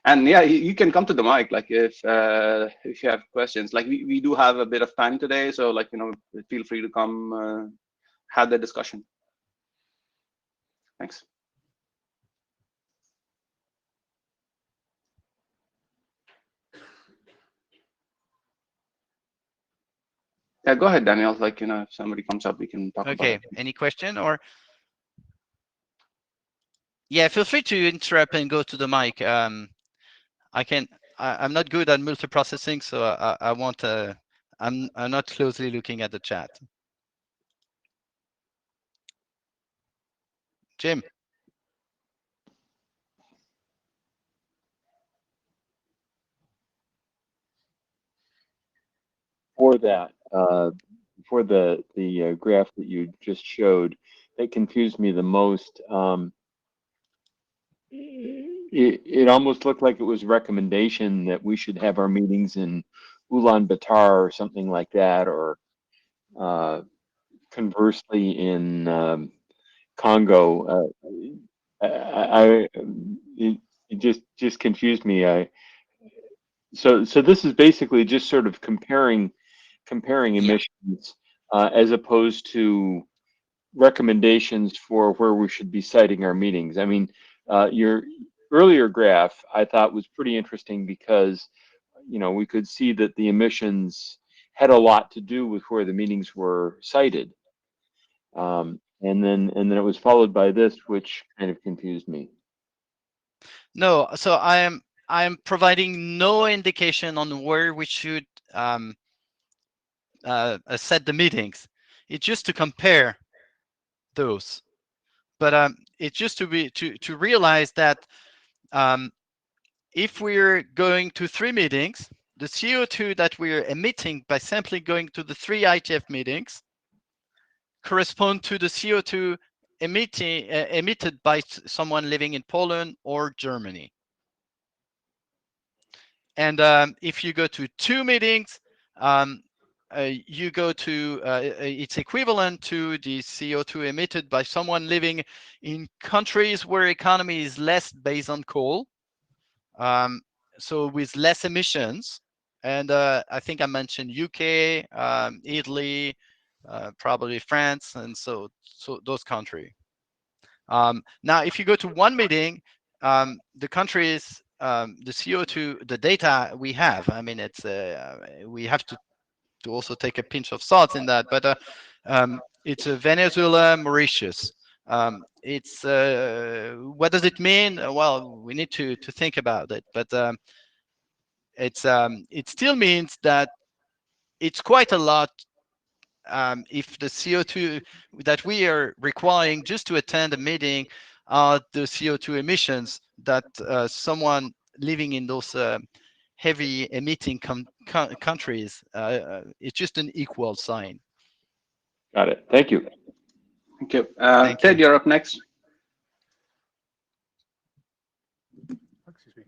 And yeah, you can come to the mic, like if you have questions. Like we do have a bit of time today, so like, you know, feel free to come have the discussion. Thanks. Yeah, go ahead, Daniel. Like, you know, if somebody comes up, we can talk about it. Okay, any question or? Yeah, feel free to interrupt and go to the mic. I'm not good at multiprocessing, so I want I'm not closely looking at the chat. Jim. before that, before the graph that you just showed, that confused me the most. It almost looked like it was a recommendation that we should have our meetings in Ulaanbaatar or something like that, or conversely in Congo. It just confused me. So this is basically just sort of comparing emissions as opposed to recommendations for where we should be citing our meetings. I mean, your earlier graph I thought was pretty interesting because, you know, we could see that the emissions had a lot to do with where the meetings were cited. And then it was followed by this, which kind of confused me. No, so I am providing no indication on where we should set the meetings. It's just to compare those. But it's just to realize that if we're going to 3 meetings, the CO2 that we're emitting by simply going to the 3 IETF meetings correspond to the CO2 emitted by someone living in Poland or Germany. And if you go to 2 meetings, you go to it's equivalent to the CO2 emitted by someone living in countries where economy is less based on coal, so with less emissions. And I think I mentioned UK, Italy, probably France, and so those countries. Now, if you go to 1 meeting, the countries, the CO2, the data we have, I mean, it's we have to also take a pinch of salt in that, but it's Venezuela, Mauritius. It's what does it mean? Well, we need to think about it, but it still means that it's quite a lot. If the CO2 that we are requiring just to attend a meeting are the CO2 emissions that someone living in those heavy emitting countries, it's just an equal sign. Got it. Thank you. Thank you. Thank Ted, you. you're up next. Excuse me.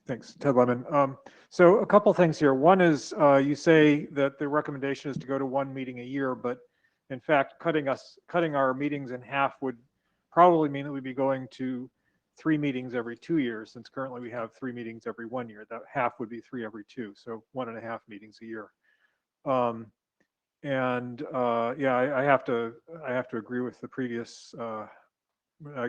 Thanks, Ted Lemon. So a couple things here. One is you say that the recommendation is to go to 1 meeting a year, but in fact, cutting our meetings in half would probably mean that we'd be going to 3 meetings every 2 years, since currently we have 3 meetings every 1 year. That half would be 3 every 2, so 1.5 meetings a year. Yeah, I have to agree with the previous, I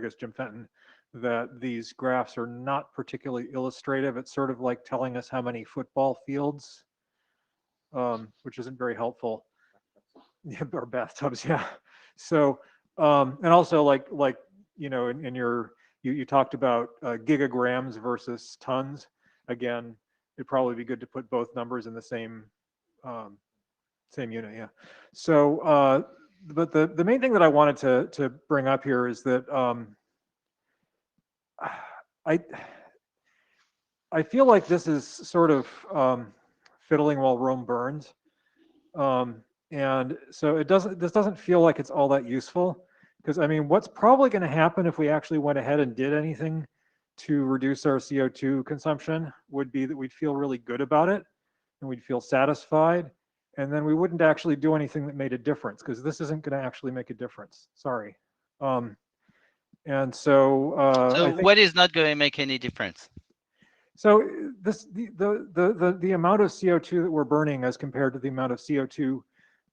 guess, Jim Fenton, that these graphs are not particularly illustrative. It's sort of like telling us how many football fields, which isn't very helpful. Yeah, or bathtubs, yeah. So, and also like you know, in your you talked about gigagrams versus tons. Again, it'd probably be good to put both numbers in the same unit, yeah. So, but the main thing that I wanted to bring up here is that I feel like this is sort of fiddling while Rome burns, and so this doesn't feel like it's all that useful, because I mean, what's probably going to happen if we actually went ahead and did anything to reduce our CO2 consumption would be that we'd feel really good about it and we'd feel satisfied, and then we wouldn't actually do anything that made a difference, because this isn't going to actually make a difference. Sorry. And so So I think, what is not going to make any difference? so the amount of CO2 that we're burning as compared to the amount of CO2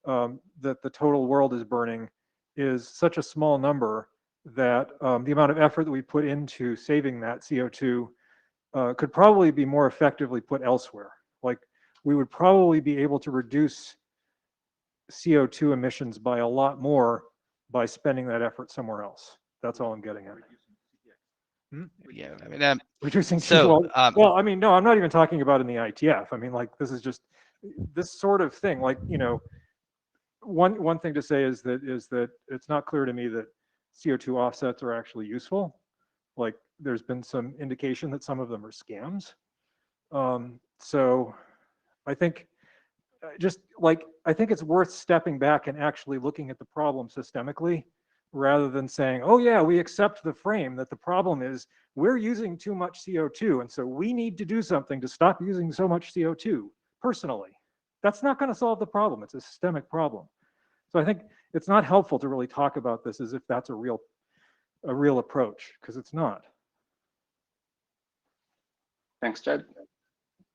that the total world is burning is such a small number that the amount of effort that we put into saving that CO2 could probably be more effectively put elsewhere. Like, we would probably be able to reduce CO2 emissions by a lot more by spending that effort somewhere else. That's all I'm getting at. Yeah, I mean, Reducing so well, I mean, no, I'm not even talking about in the IETF. I mean, like, this is just this sort of thing. Like, you know, one thing to say is that it's not clear to me that CO2 offsets are actually useful. Like, there's been some indication that some of them are scams. So I think just like, I think it's worth stepping back and actually looking at the problem systemically, rather than saying, oh yeah, we accept the frame that the problem is we're using too much CO2, and so we need to do something to stop using so much CO2 personally. That's not going to solve the problem. It's a systemic problem. So I think it's not helpful to really talk about this as if that's a real approach, because it's not. Thanks, Ted.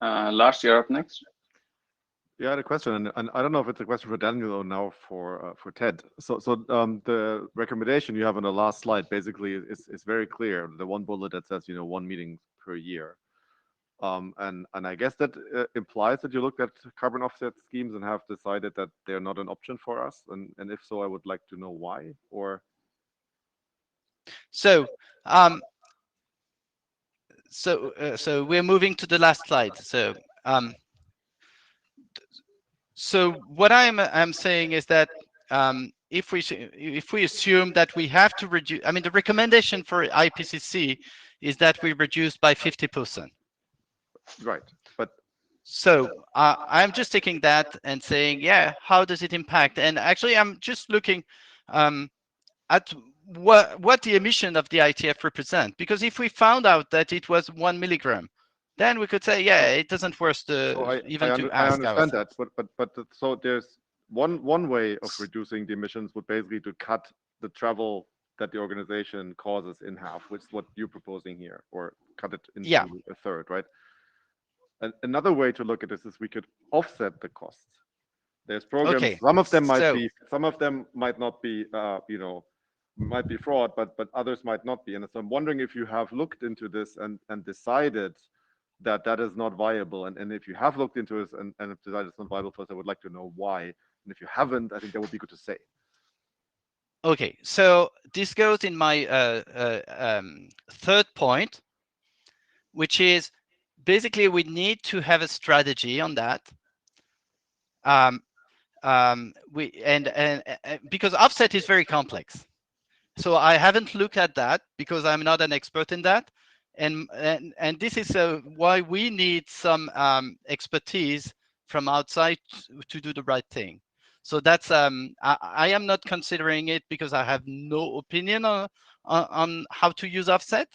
Lars, you're up next. Yeah, I had a question, and I don't know if it's a question for Daniel or now for Ted. So the recommendation you have on the last slide basically is very clear. The one bullet that says, 1 meeting per year. And I guess that implies that you looked at carbon offset schemes and have decided that they're not an option for us. And if so, I would like to know why. Or so so we're moving to the last slide. So what I'm saying is that if we assume that we have to reduce, I mean, the recommendation for IPCC is that we reduce by 50%. right, but so I'm just taking that and saying, yeah, how does it impact? And actually, I'm just looking at what the emission of the IETF represent, because if we found out that it was 1 milligram, then we could say, yeah, it doesn't worth to even to I ask understand ourselves. that, but so there's one way of reducing the emissions would basically to cut the travel that the organization causes in half, which is what you're proposing here, or cut it into a third, right? And another way to look at this is we could offset the costs. There's programs. Okay, Some of them might be, some of them might not be, might be fraud, but others might not be. And so I'm wondering if you have looked into this and decided that that is not viable. And if you have looked into it and have decided it's not viable for us, I would like to know why. And if you haven't, I think that would be good to say. Okay, so this goes in my third point, which is basically we need to have a strategy on that. Because offset is very complex. So I haven't looked at that because I'm not an expert in that. And this is why we need some expertise from outside to do the right thing. So that's I am not considering it because I have no opinion on how to use offset.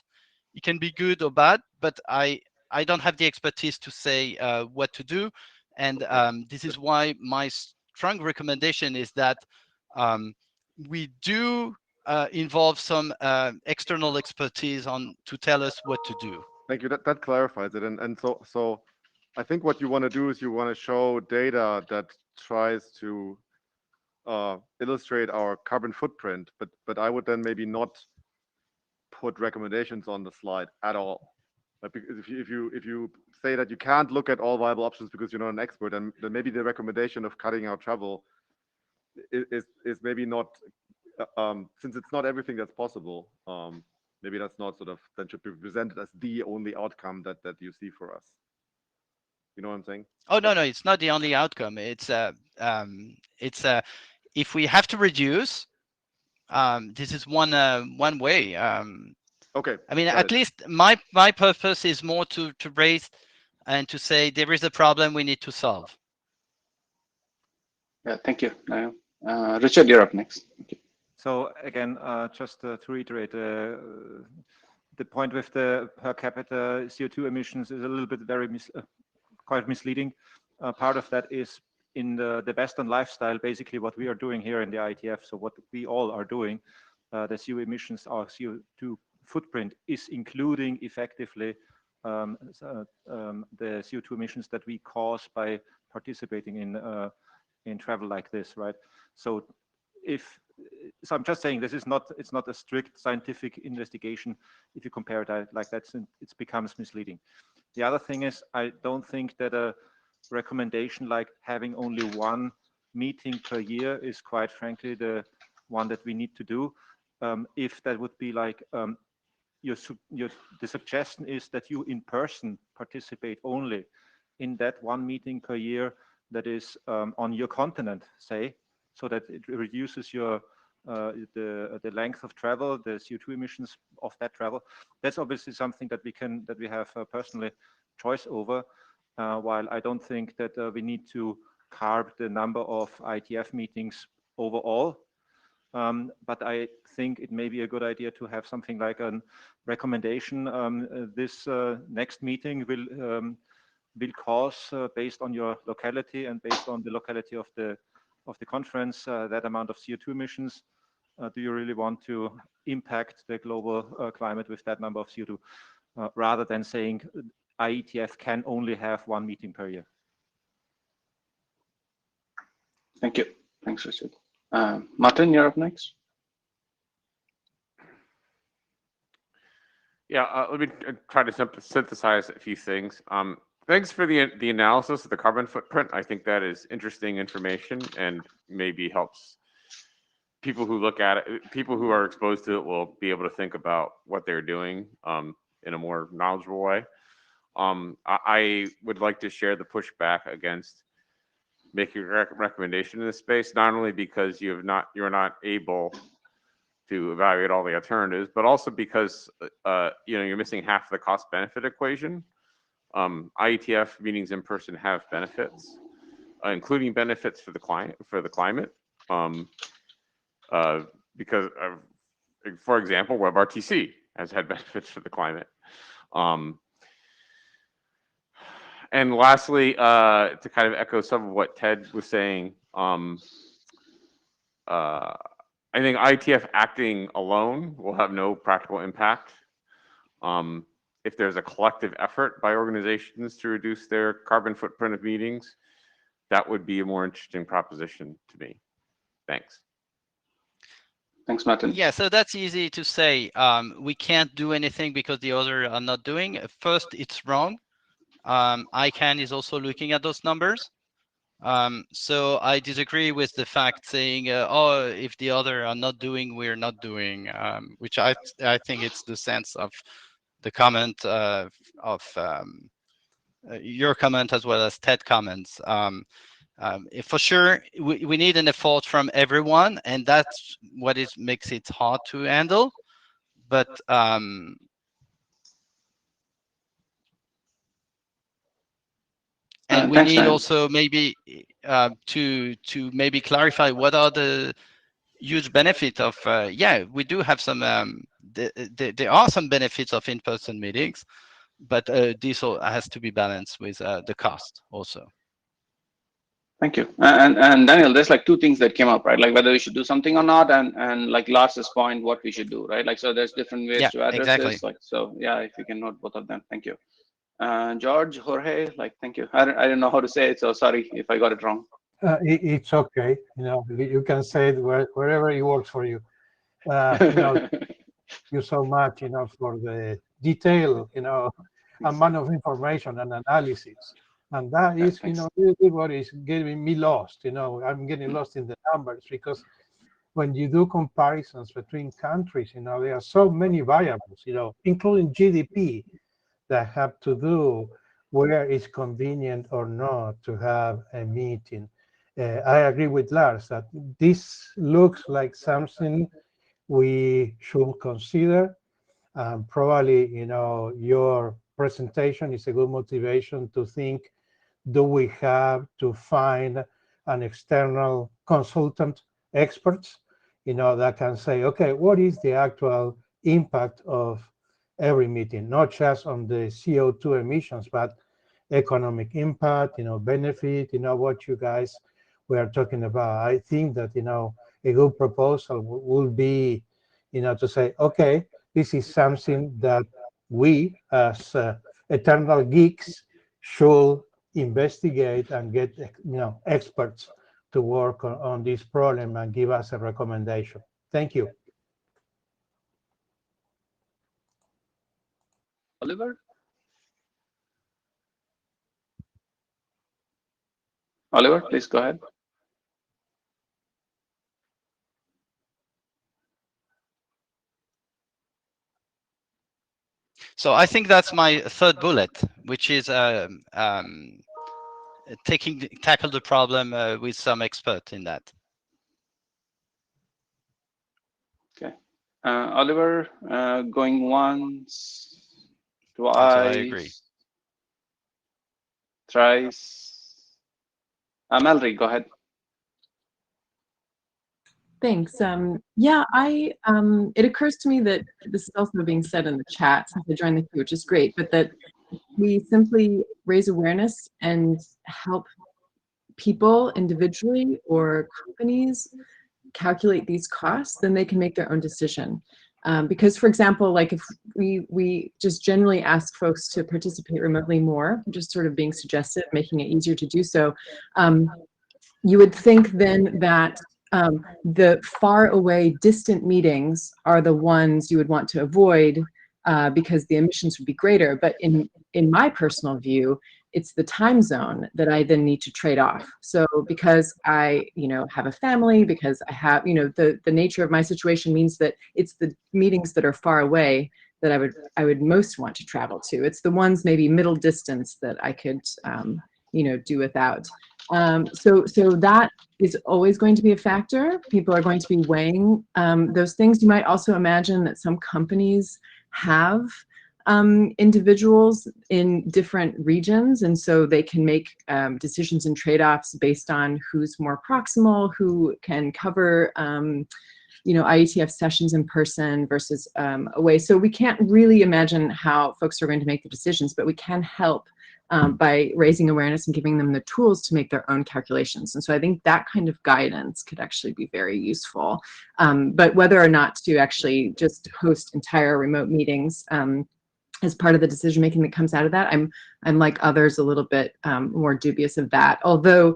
It can be good or bad, but I don't have the expertise to say what to do. And this is why my strong recommendation is that we do involve some external expertise to tell us what to do. Thank you. That clarifies it. And so I think what you want to do is you want to show data that tries to illustrate our carbon footprint, but I would then maybe not put recommendations on the slide at all. Because if you say that you can't look at all viable options because you're not an expert, and then maybe the recommendation of cutting out travel is maybe not, since it's not everything that's possible. Maybe that's not sort of, that should be presented as the only outcome that you see for us. You know what I'm saying? Oh no, it's not the only outcome. It's if we have to reduce, this is one way. Okay. I mean, at least my purpose is more to raise and to say there is a problem we need to solve. Yeah, thank you. Richard, you're up next. So again, just to reiterate, the point with the per capita CO2 emissions is a little bit quite misleading. Part of that is in the best on lifestyle, basically what we are doing here in the IETF. So what we all are doing, the CO emissions, our CO2 footprint is including effectively the CO2 emissions that we cause by participating in travel like this, right? So I'm just saying this is not, it's not a strict scientific investigation. If you compare it like that, it becomes misleading. The other thing is, I don't think that a recommendation like having only 1 meeting per year is quite frankly the one that we need to do. If that would be like, the suggestion is that you in person participate only in that 1 meeting per year that is on your continent, say, so that it reduces your the length of travel, the CO2 emissions of that travel. That's obviously something that we have personally choice over. While I don't think that we need to carve the number of IETF meetings overall. But I think it may be a good idea to have something like a recommendation. This next meeting will cause, based on your locality and based on the locality of the conference, that amount of CO2 emissions. Do you really want to impact the global climate with that number of CO2, rather than saying IETF can only have one meeting per year? Thank you. Thanks, Richard. Martin, you're up next. Yeah, let me try to synthesize a few things. Thanks for the analysis of the carbon footprint. I think that is interesting information and maybe helps people who look at it, people who are exposed to it will be able to think about what they're doing in a more knowledgeable way. I would like to share the pushback against making a recommendation in this space, not only because you're not able to evaluate all the alternatives, but also because you're missing half the cost benefit equation. IETF meetings in person have benefits, including benefits for the climate. Because for example, WebRTC has had benefits for the climate. And lastly, to kind of echo some of what Ted was saying, I think IETF acting alone will have no practical impact. If there's a collective effort by organizations to reduce their carbon footprint of meetings, that would be a more interesting proposition to me. Thanks. Thanks, Martin. Yeah, so that's easy to say. We can't do anything because the others are not doing. First, it's wrong. ICANN is also looking at those numbers. So I disagree with the fact saying, oh, if the other are not doing, we're not doing, which I think it's the sense of the comment of your comment as well as Ted comments. For sure, we need an effort from everyone, and that's what makes it hard to handle. But and we need also maybe to maybe clarify what are the huge benefits of yeah, we do have some there are some benefits of in-person meetings, but this all has to be balanced with the cost also. Thank you. And Daniel, there's like two things that came up, right? Like whether we should do something or not, and like Lars's point, what we should do, right? Like, so there's different ways to address this. Like, so yeah, if you can note both of them. Thank you. George, Jorge, like, thank you. I don't know how to say it, so sorry if I got it wrong. It's okay. You can say it wherever it works for you. Thank you so much, for the detail, amount of information and analysis. And that is, really what is getting me lost. I'm getting lost in the numbers because when you do comparisons between countries, there are so many variables, including GDP, that have to do where it's convenient or not to have a meeting. I agree with Lars that this looks like something we should consider. Probably, your presentation is a good motivation to think, do we have to find an external consultant, experts, that can say, okay, what is the actual impact of every meeting, not just on the CO2 emissions, but economic impact, benefit, what you guys were talking about. I think that, a good proposal will be, to say, okay, this is something that we as eternal geeks should investigate and get, experts to work on this problem and give us a recommendation. Thank you. Oliver? Oliver, please go ahead. So I think that's my third bullet, which is tackle the problem with some expert in that. Okay. Oliver, going once, twice, I agree. thrice. Mallory, go ahead. Thanks. Yeah, it occurs to me that this is also being said in the chat since I joined the queue, which is great, but that we simply raise awareness and help people individually or companies calculate these costs, then they can make their own decision. Because, for example, like if we just generally ask folks to participate remotely more, just sort of being suggestive, making it easier to do so, you would think then that the far away distant meetings are the ones you would want to avoid because the emissions would be greater. But in my personal view, it's the time zone that I then need to trade off. So because I, have a family, because I have, the nature of my situation means that it's the meetings that are far away that I would most want to travel to. It's the ones maybe middle distance that I could, do without. So that is always going to be a factor. People are going to be weighing those things. You might also imagine that some companies have individuals in different regions, and so they can make decisions and trade-offs based on who's more proximal, who can cover IETF sessions in person versus away. So we can't really imagine how folks are going to make the decisions, but we can help by raising awareness and giving them the tools to make their own calculations. And so I think that kind of guidance could actually be very useful. But whether or not to actually just host entire remote meetings as part of the decision making that comes out of that, I'm like others a little bit more dubious of that. Although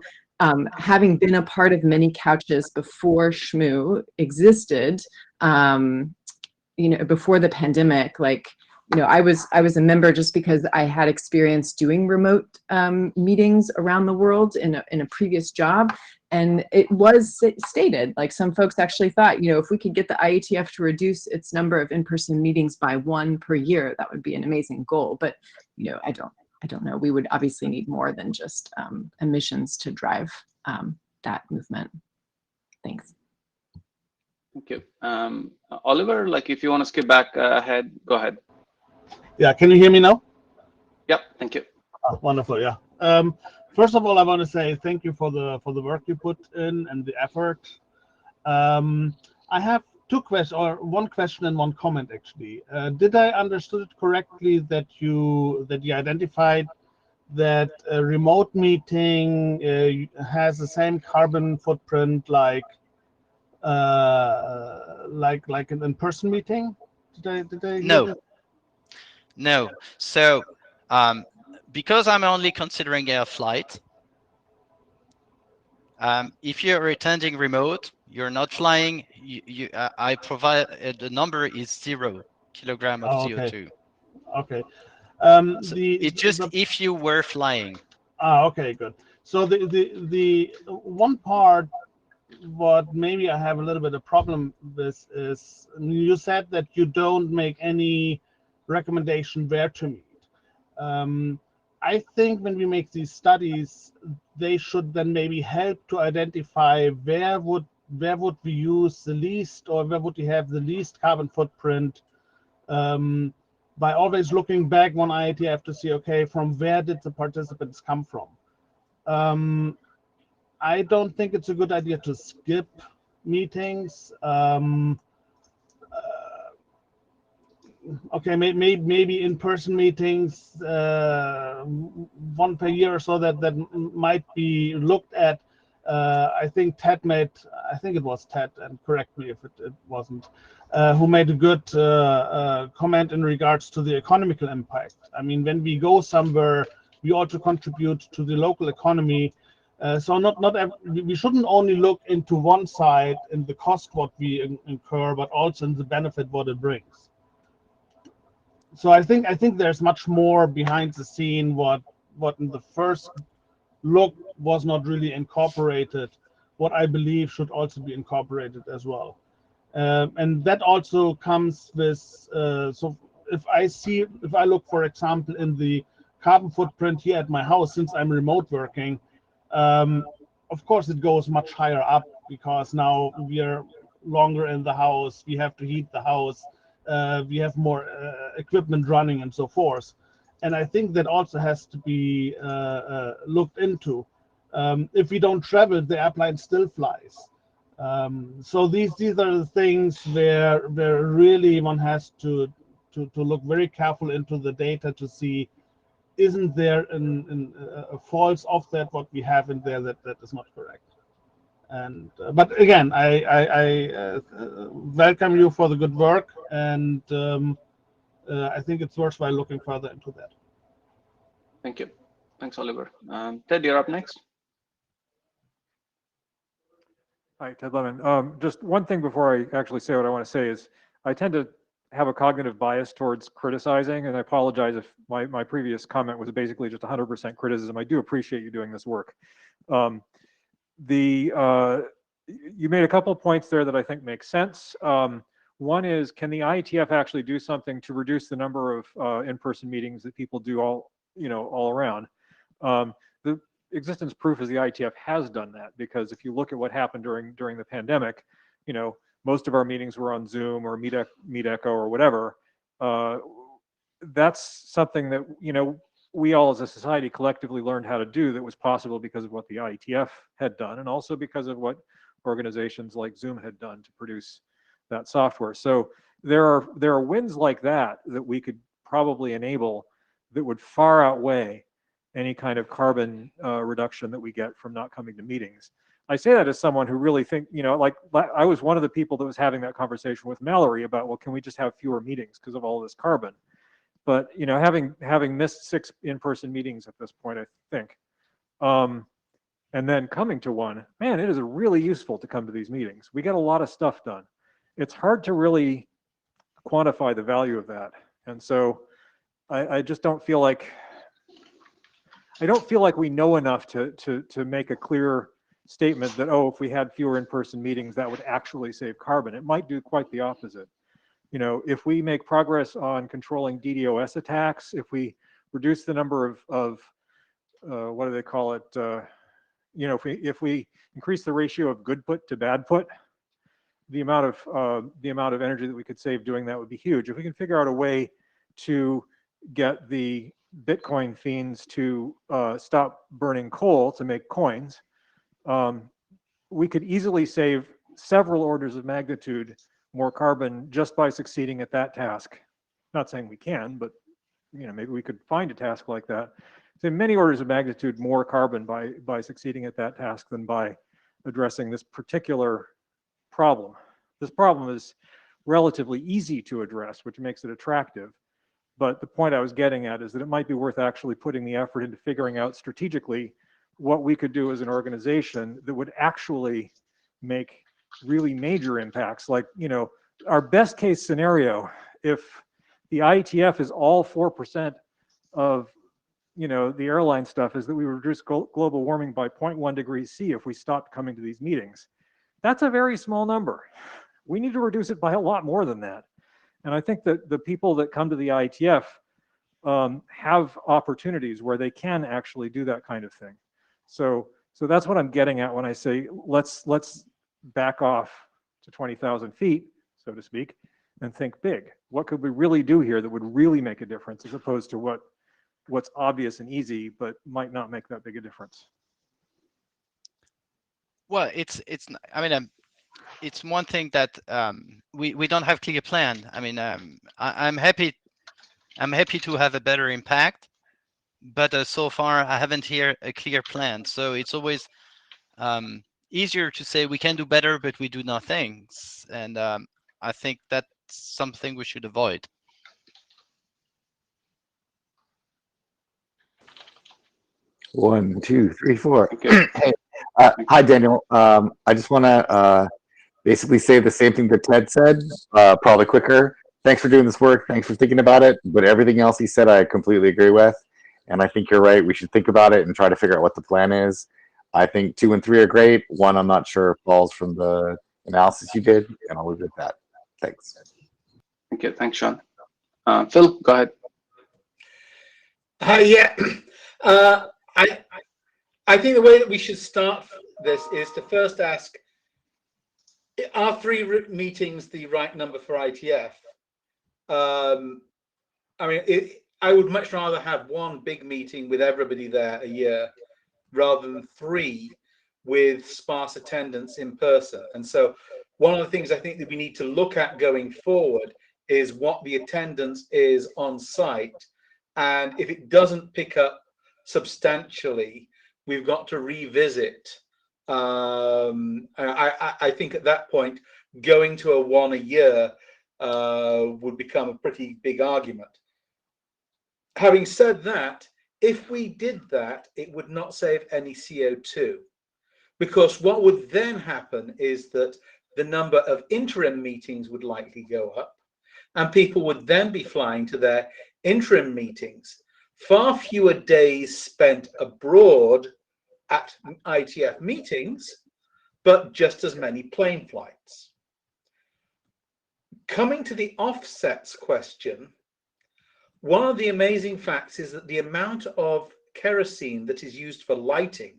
having been a part of many couches before Shmoo existed, before the pandemic, I was a member just because I had experience doing remote meetings around the world in a previous job. And it was stated, like some folks actually thought, if we could get the IETF to reduce its number of in-person meetings by 1 per year, that would be an amazing goal. But, I don't know. We would obviously need more than just emissions to drive that movement. Thanks. Thank you. Oliver, if you want to skip back ahead, go ahead. Yeah, can you hear me now? Yep, thank you. Oh, wonderful, yeah. First of all, I want to say thank you for the work you put in and the effort. I have two questions, or one question and one comment actually. Did I understood it correctly that you identified that a remote meeting has the same carbon footprint like an in-person meeting? Did I No. hear that? No. So because I'm only considering air flight, if you're attending remote, you're not flying, I provide the number is 0 kilogram of CO2. Okay. So it's just if you were flying. Okay, good. So the one part what maybe I have a little bit of problem with is you said that you don't make any recommendation where to meet. I think when we make these studies, they should then maybe help to identify where would we use the least, or where would we have the least carbon footprint, by always looking back one IETF to see, okay, from where did the participants come from? I don't think it's a good idea to skip meetings. Okay, maybe in-person meetings, 1 per year or so that might be looked at. I think Ted it was Ted, and correct me if it wasn't, who made a good comment in regards to the economical impact. I mean, when we go somewhere, we ought to contribute to the local economy. So we shouldn't only look into one side in the cost what we incur, but also in the benefit what it brings. So I think there's much more behind the scene what in the first look was not really incorporated, what I believe should also be incorporated as well. And that also comes with, so if I look, for example, in the carbon footprint here at my house, since I'm remote working, of course it goes much higher up because now we are longer in the house, we have to heat the house, we have more equipment running and so forth. And I think that also has to be looked into. If we don't travel, the airplane still flies. So these are the things where really one has to look very careful into the data to see, isn't there a false offset what we have in there that is not correct. And but again, I welcome you for the good work, and I think it's worthwhile looking further into that. Thank you. Thanks, Oliver. Ted, you're up next. Hi, Ted Lemon. Just one thing before I actually say what I want to say is I tend to have a cognitive bias towards criticizing, and I apologize if my previous comment was basically just 100% criticism. I do appreciate you doing this work. You made a couple of points there that I think make sense. One is, can the IETF actually do something to reduce the number of in-person meetings that people do all around? The existence proof is the IETF has done that, because if you look at what happened during the pandemic, most of our meetings were on Zoom or MeetEcho or whatever. That's something that we all as a society collectively learned how to do, that was possible because of what the IETF had done, and also because of what organizations like Zoom had done to produce that software. So there are wins like that we could probably enable that would far outweigh any kind of carbon reduction that we get from not coming to meetings. I say that as someone who really like I was one of the people that was having that conversation with Mallory about, well, can we just have fewer meetings because of all this carbon? But having missed 6 in-person meetings at this point, I think, and then coming to one, man, it is really useful to come to these meetings. We get a lot of stuff done. It's hard to really quantify the value of that, and so I just don't feel like we know enough to make a clear statement that, oh, if we had fewer in-person meetings, that would actually save carbon. It might do quite the opposite. If we make progress on controlling DDoS attacks, if we reduce the number of what do they call it? If we increase the ratio of good put to bad put, the amount of energy that we could save doing that would be huge. If we can figure out a way to get the Bitcoin fiends to stop burning coal to make coins, we could easily save several orders of magnitude more carbon just by succeeding at that task. Not saying we can, but maybe we could find a task like that. So many orders of magnitude more carbon by succeeding at that task than by addressing this particular problem. This problem is relatively easy to address, which makes it attractive. But the point I was getting at is that it might be worth actually putting the effort into figuring out strategically what we could do as an organization that would actually make really major impacts. Like, our best case scenario, if the IETF is all 4% of the airline stuff, is that we reduce global warming by 0.1 degrees C if we stopped coming to these meetings. That's a very small number. We need to reduce it by a lot more than that. And I think that the people that come to the IETF have opportunities where they can actually do that kind of thing. So that's what I'm getting at when I say let's back off to 20,000 feet, so to speak, and think big. What could we really do here that would really make a difference, as opposed to what's obvious and easy but might not make that big a difference? Well, it's one thing that we don't have clear plan. I'm happy to have a better impact, but so far I haven't heard a clear plan. So it's always easier to say we can do better, but we do nothing. And I think that's something we should avoid. One, two, three, four. Hey, hi, Daniel. I just want to basically say the same thing that Ted said, probably quicker. Thanks for doing this work. Thanks for thinking about it. But everything else he said, I completely agree with. And I think you're right. We should think about it and try to figure out what the plan is. I think 2 and 3 are great. 1, I'm not sure falls from the analysis you did, and I'll leave it at that. Thanks. Okay, thanks, Sean. Phil, go ahead. Yeah. I think the way that we should start this is to first ask, are 3 meetings the right number for IETF? I would much rather have one big meeting with everybody there a year rather than 3 with sparse attendance in person. And so one of the things I think that we need to look at going forward is what the attendance is on site. And if it doesn't pick up substantially, we've got to revisit. I think at that point, going to a 1 a year would become a pretty big argument. Having said that, if we did that, it would not save any CO2, because what would then happen is that the number of interim meetings would likely go up, and people would then be flying to their interim meetings. Far fewer days spent abroad at IETF meetings, but just as many plane flights. Coming to the offsets question, one of the amazing facts is that the amount of kerosene that is used for lighting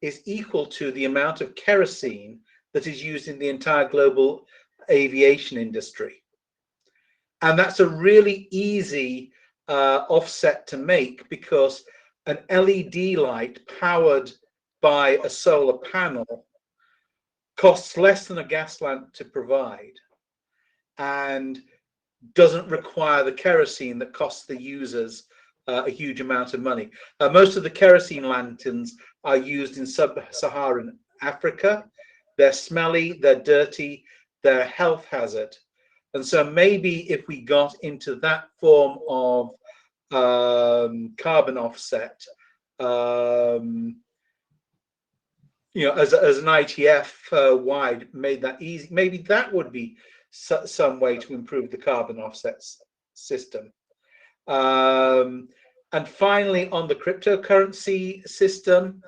is equal to the amount of kerosene that is used in the entire global aviation industry. And that's a really easy offset to make, because an LED light powered by a solar panel costs less than a gas lamp to provide and doesn't require the kerosene that costs the users a huge amount of money. Most of the kerosene lanterns are used in sub-Saharan Africa. They're smelly, they're dirty, they're a health hazard. And so maybe if we got into that form of carbon offset, you know, as an IETF wide, made that easy, maybe that would be some way to improve the carbon offsets system. And finally, on the cryptocurrency system,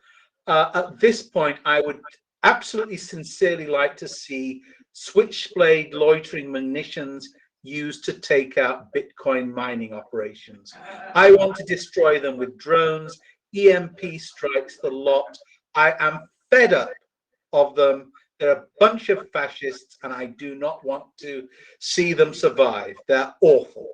at this point, I would absolutely sincerely like to see switchblade loitering munitions used to take out Bitcoin mining operations. I want to destroy them with drones, EMP strikes, the lot. I am fed up of them. They're a bunch of fascists, and I do not want to see them survive. They're awful.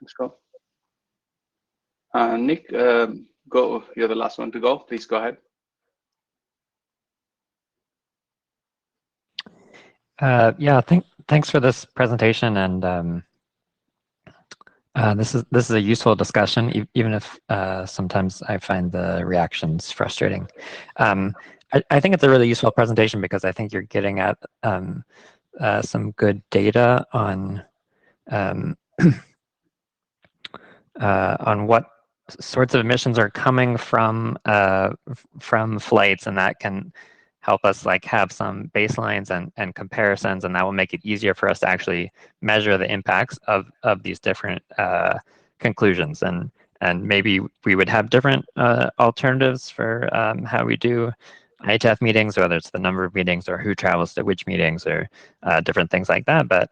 Thanks, Carl. Nick, go. You're the last one to go. Please go ahead. Yeah, thanks for this presentation, and this is a useful discussion, even if sometimes I find the reactions frustrating. I think it's a really useful presentation because I think you're getting at some good data on what sorts of emissions are coming from flights, and that can help us like have some baselines and comparisons, and that will make it easier for us to actually measure the impacts of these different conclusions. And maybe we would have different alternatives for how we do IETF meetings, whether it's the number of meetings or who travels to which meetings or different things like that. But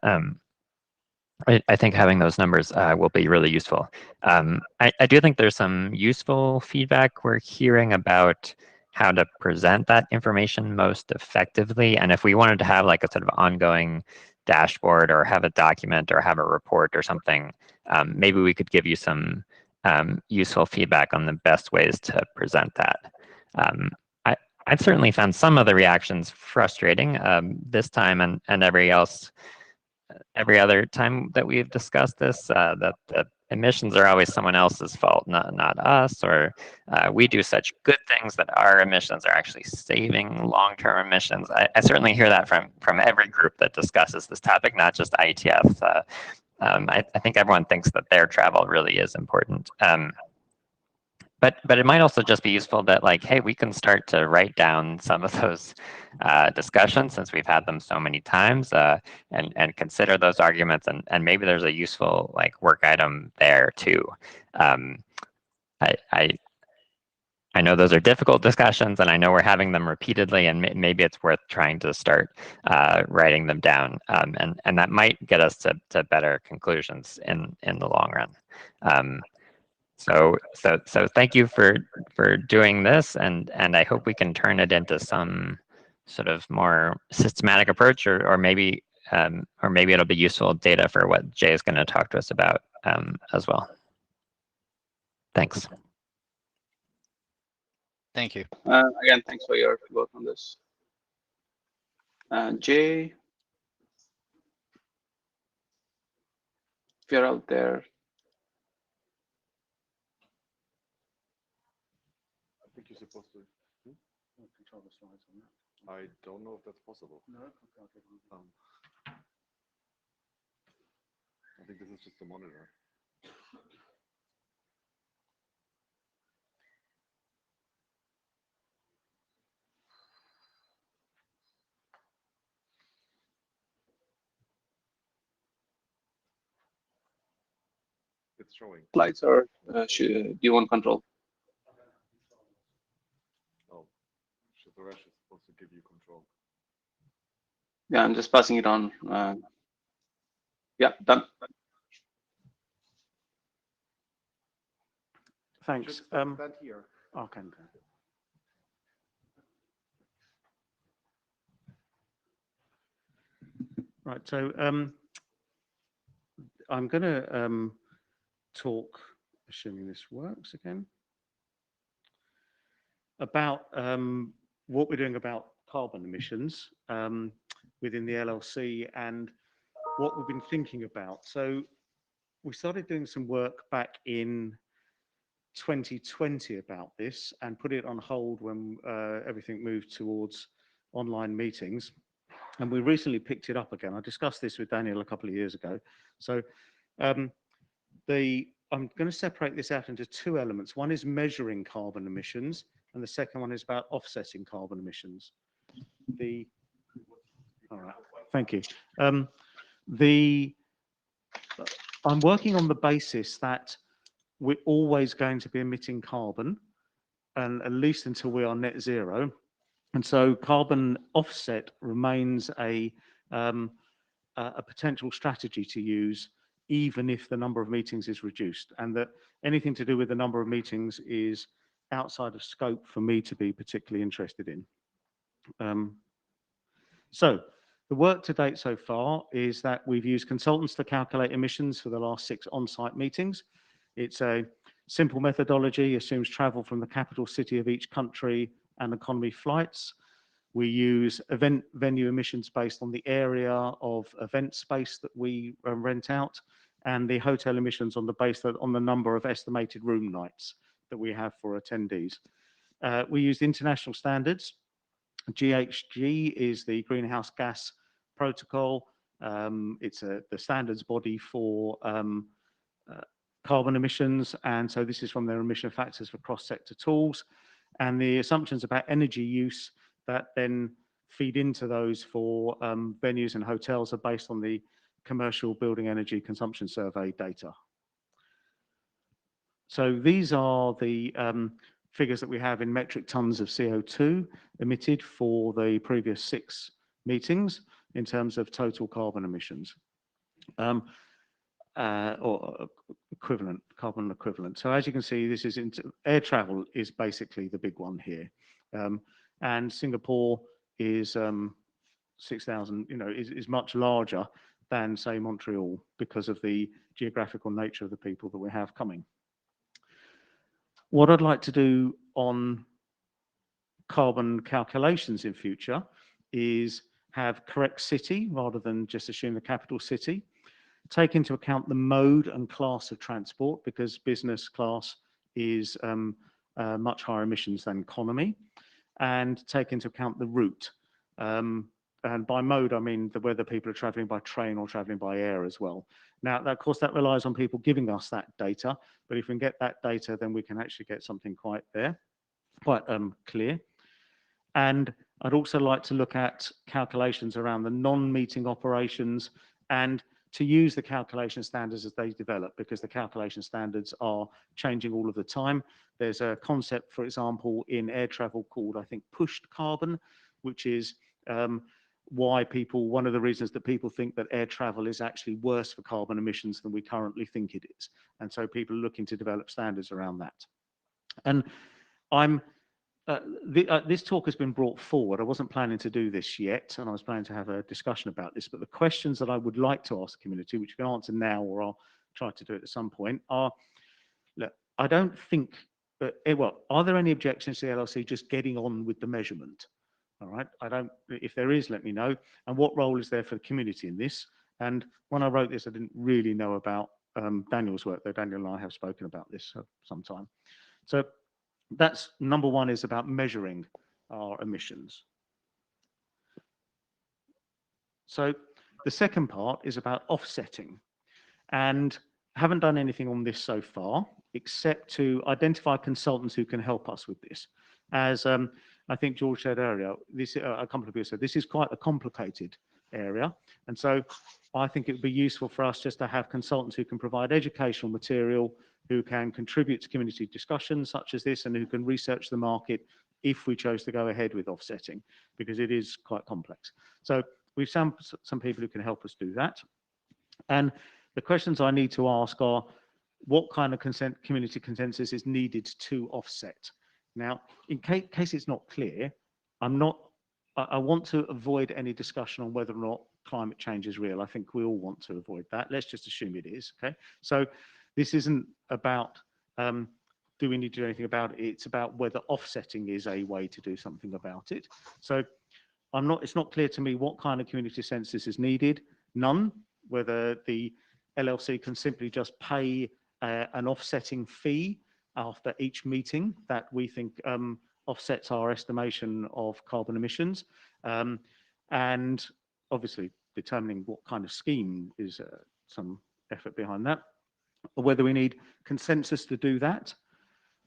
I think having those numbers will be really useful. I do think there's some useful feedback we're hearing about how to present that information most effectively. And if we wanted to have like a sort of ongoing dashboard or have a document or have a report or something, maybe we could give you some useful feedback on the best ways to present that. I've certainly found some of the reactions frustrating this time and every other time that we've discussed this, that the emissions are always someone else's fault, not us, or we do such good things that our emissions are actually saving long-term emissions. I certainly hear that from every group that discusses this topic, not just IETF. I think everyone thinks that their travel really is important. But it might also just be useful that like, hey, we can start to write down some of those discussions since we've had them so many times, and consider those arguments, and maybe there's a useful like work item there too. I know those are difficult discussions, and I know we're having them repeatedly, and maybe it's worth trying to start writing them down, and that might get us to better conclusions in the long run. So thank you for doing this, and I hope we can turn it into some sort of more systematic approach, or maybe it'll be useful data for what Jay is going to talk to us about as well. Thanks. Thank you. Again, thanks for your work on this. Jay, if you're out there. I think you're supposed to control the slides on that. I don't know if that's possible. No. I think this is just a monitor. It's showing. Slides, or do you want control? Oh, Suresh is supposed to give you control. Yeah, I'm just passing it on. Yeah, done. Thanks. Stand here. Okay. Right. So I'm going to talk, assuming this works again, about what we're doing about carbon emissions within the LLC and what we've been thinking about. So we started doing some work back in 2020 about this and put it on hold when everything moved towards online meetings. And we recently picked it up again. I discussed this with Daniel a couple of years ago. So I'm going to separate this out into two elements. One is measuring carbon emissions, and the second one is about offsetting carbon emissions. All right, thank you. I'm working on the basis that we're always going to be emitting carbon, and at least until we are net zero. And so carbon offset remains a potential strategy to use, even if the number of meetings is reduced, and that anything to do with the number of meetings is outside of scope for me to be particularly interested in. So the work to date so far is that we've used consultants to calculate emissions for the last 6 on-site meetings. It's a simple methodology, assumes travel from the capital city of each country and economy flights. We use event venue emissions based on the area of event space that we rent out, and the hotel emissions on the number of estimated room nights that we have for attendees. We used international standards. GHG is the greenhouse gas protocol. It's the standards body for carbon emissions, and so this is from their emission factors for cross-sector tools, and the assumptions about energy use that then feed into those for venues and hotels are based on the Commercial Building Energy Consumption Survey data. So these are the figures that we have in metric tons of CO2 emitted for the previous 6 meetings in terms of total carbon emissions. Or equivalent, carbon equivalent. So as you can see, this is air travel is basically the big one here. And Singapore is 6,000, is much larger than, say, Montreal because of the geographical nature of the people that we have coming. What I'd like to do on carbon calculations in future is have correct city rather than just assume the capital city. Take into account the mode and class of transport, because business class is much higher emissions than economy, and take into account the route. And by mode, I mean whether people are traveling by train or traveling by air as well. Now, of course, that relies on people giving us that data, but if we can get that data, then we can actually get something quite clear. And I'd also like to look at calculations around the non-meeting operations and to use the calculation standards as they develop, because the calculation standards are changing all of the time. There's a concept, for example, in air travel called, I think, pushed carbon, which is why people, one of the reasons that people think that air travel is actually worse for carbon emissions than we currently think it is. And so people are looking to develop standards around that. And this talk has been brought forward. I wasn't planning to do this yet, and I was planning to have a discussion about this, but the questions that I would like to ask the community, which you can answer now or I'll try to do it at some point, are, look, I don't think, well, are there any objections to the LLC just getting on with the measurement? All right, if there is, let me know. And what role is there for the community in this? And when I wrote this, I didn't really know about Daniel's work, though Daniel and I have spoken about this for some time. So that's number one, is about measuring our emissions. So the second part is about offsetting. And I haven't done anything on this so far, except to identify consultants who can help us with this. As I think George said earlier, a couple of people said, this is quite a complicated area. And so I think it would be useful for us just to have consultants who can provide educational material, who can contribute to community discussions such as this, and who can research the market if we chose to go ahead with offsetting, because it is quite complex. So we've some people who can help us do that. And the questions I need to ask are, what kind of community consensus is needed to offset? Now, in case it's not clear, I want to avoid any discussion on whether or not climate change is real. I think we all want to avoid that. Let's just assume it is, okay? So this isn't about, do we need to do anything about it? It's about whether offsetting is a way to do something about it. So it's not clear to me what kind of community consensus is needed. None, whether the LLC can simply just pay an offsetting fee after each meeting that we think offsets our estimation of carbon emissions. And obviously determining what kind of scheme is some effort behind that, or whether we need consensus to do that,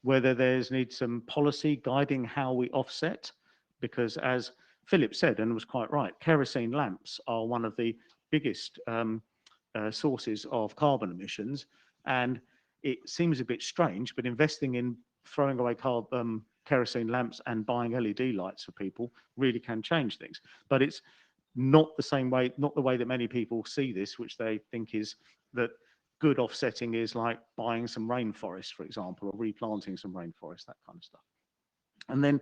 whether needs some policy guiding how we offset, because as Philip said, and was quite right, kerosene lamps are one of the biggest sources of carbon emissions. And it seems a bit strange, but investing in throwing away kerosene lamps and buying LED lights for people really can change things. But it's not the same way, not the way that many people see this, which they think is that good offsetting is like buying some rainforest, for example, or replanting some rainforest, that kind of stuff. And then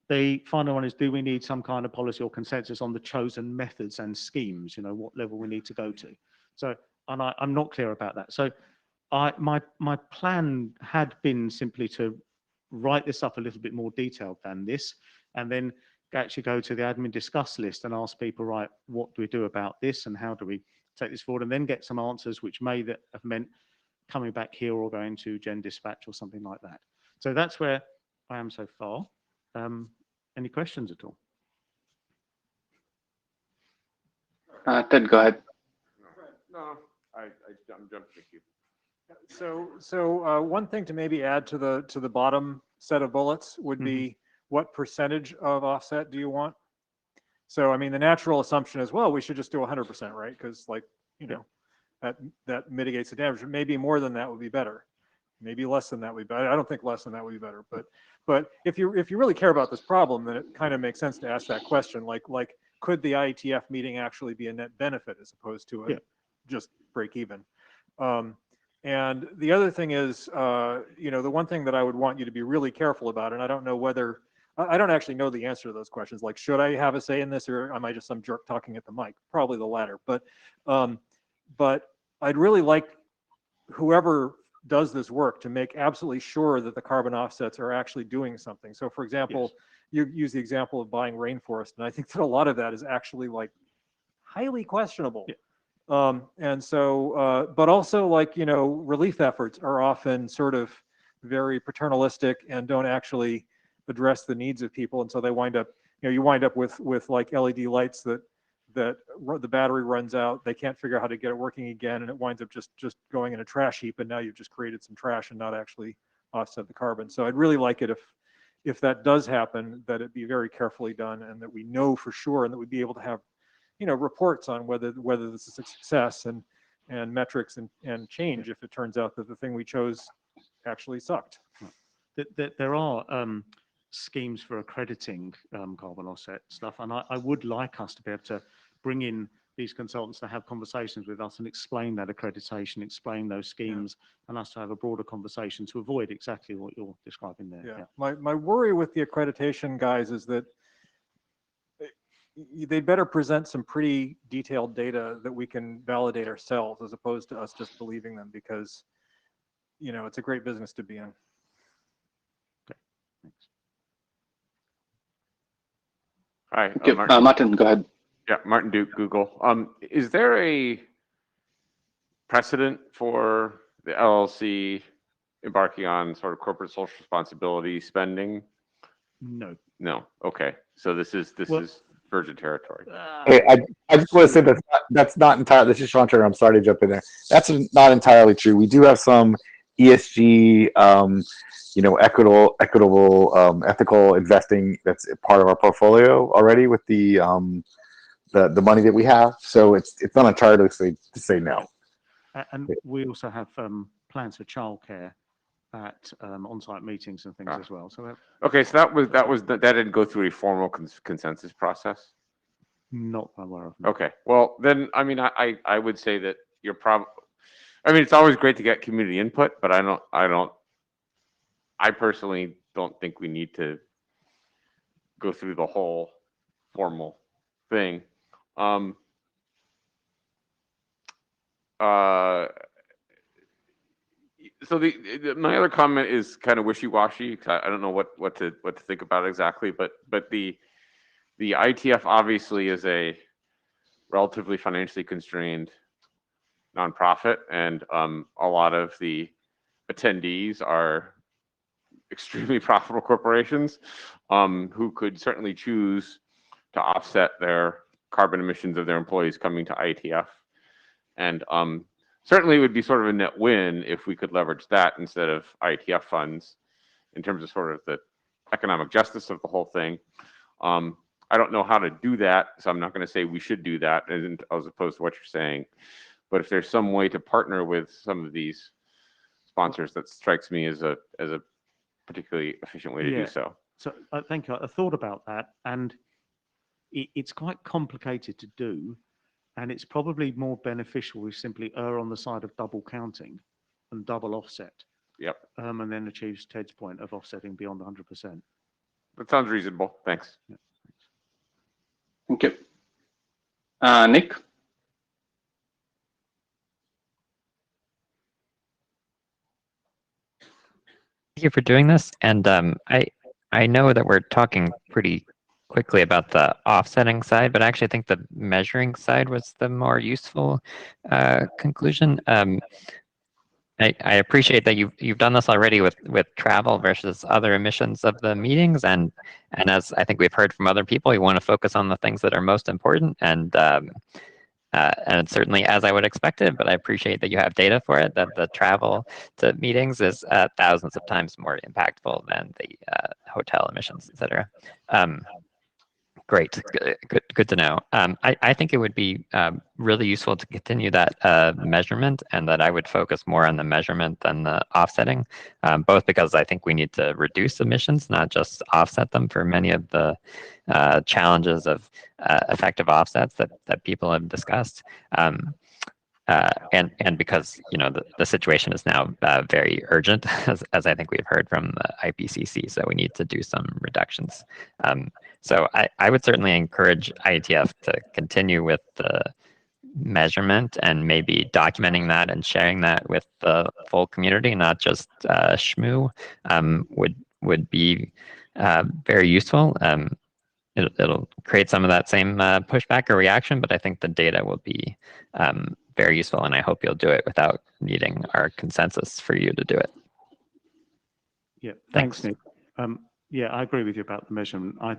the final one is, do we need some kind of policy or consensus on the chosen methods and schemes, what level we need to go to? So, and I'm not clear about that. So my plan had been simply to write this up a little bit more detailed than this, and then actually go to the admin discuss list and ask people, right, what do we do about this and how do we take this forward, and then get some answers which may have meant coming back here or going to Gen Dispatch or something like that. So that's where I am so far. Any questions at all? Ted, go ahead. No, I'm jumping the queue. So one thing to maybe add to the bottom set of bullets would be, what percentage of offset do you want? So I mean, the natural assumption is, well, we should just do 100%, right? Because that mitigates the damage. Maybe more than that would be better. Maybe less than that would be better. I don't think less than that would be better. But if you really care about this problem, then it kind of makes sense to ask that question. Like could the IETF meeting actually be a net benefit as opposed to just break even? And the other thing is, the one thing that I would want you to be really careful about, and I don't know whether, I don't actually know the answer to those questions. Like, should I have a say in this, or am I just some jerk talking at the mic? Probably the latter. But I'd really like whoever does this work to make absolutely sure that the carbon offsets are actually doing something. So for example, you use the example of buying rainforest, and I think that a lot of that is actually like highly questionable. And so, but also relief efforts are often sort of very paternalistic and don't actually address the needs of people. And so they wind up, you wind up with like LED lights that the battery runs out, they can't figure out how to get it working again, and it winds up just going in a trash heap, and now you've just created some trash and not actually offset the carbon. So I'd really like it if that does happen, that it be very carefully done, and that we know for sure, and that we'd be able to have reports on whether this is a success, and metrics and change if it turns out that the thing we chose actually sucked. There are schemes for accrediting carbon offset stuff. And I would like us to be able to bring in these consultants to have conversations with us and explain that accreditation, explain those schemes, and us to have a broader conversation to avoid exactly what you're describing there. Yeah. My worry with the accreditation guys is that they'd better present some pretty detailed data that we can validate ourselves, as opposed to us just believing them, because, you know, it's a great business to be in. Okay, thanks. Hi, Okay, Martin, go ahead. Yeah, Martin Duke, Google. Is there a precedent for the LLC embarking on sort of corporate social responsibility spending? No. No. Okay. So this is virgin territory. Hey, I just want to say that's not entirely. This is Sean Turner. I'm sorry to jump in there. That's not entirely true. We do have some ESG, equitable, ethical investing that's part of our portfolio already with the money that we have. So it's not entirely to say no. And we also have plans for childcare at on-site meetings and things as well. So okay, so that didn't go through a formal consensus process. Not aware of. No. Okay, well then, I mean, I would say that you're probably. I mean, it's always great to get community input, but I personally don't think we need to go through the whole formal thing. So my other comment is kind of wishy-washy. I don't know what to think about exactly, but the IETF obviously is a relatively financially constrained nonprofit, and a lot of the attendees are extremely profitable corporations who could certainly choose to offset their carbon emissions of their employees coming to IETF. And certainly it would be sort of a net win if we could leverage that instead of IETF funds in terms of sort of the economic justice of the whole thing. I don't know how to do that, so I'm not going to say we should do that as opposed to what you're saying. But if there's some way to partner with some of these sponsors, that strikes me as a particularly efficient way to do so. So thank you. I thought about that, and it's quite complicated to do, and it's probably more beneficial we simply err on the side of double counting and double offset. Yep. And then achieves Ted's point of offsetting beyond 100%. That sounds reasonable. Thanks. Yeah. Thank you. Nick? Thank you for doing this. And I know that we're talking pretty quickly about the offsetting side, but I actually think the measuring side was the more useful conclusion. I appreciate that you've done this already with travel versus other emissions of the meetings, and as I think we've heard from other people, you want to focus on the things that are most important, and certainly as I would expect it, but I appreciate that you have data for it, that the travel to meetings is thousands of times more impactful than the hotel emissions, et cetera. Great, good to know. I think it would be really useful to continue that measurement, and that I would focus more on the measurement than the offsetting, both because I think we need to reduce emissions, not just offset them for many of the challenges of effective offsets that people have discussed. And because the situation is now very urgent, as I think we've heard from the IPCC, so we need to do some reductions. So I would certainly encourage IETF to continue with the measurement and maybe documenting that and sharing that with the full community, not just Shmoo, would be very useful. It'll create some of that same pushback or reaction, but I think the data will be very useful, and I hope you'll do it without needing our consensus for you to do it. Yeah, thanks, Nick. Yeah, I agree with you about the measurement. I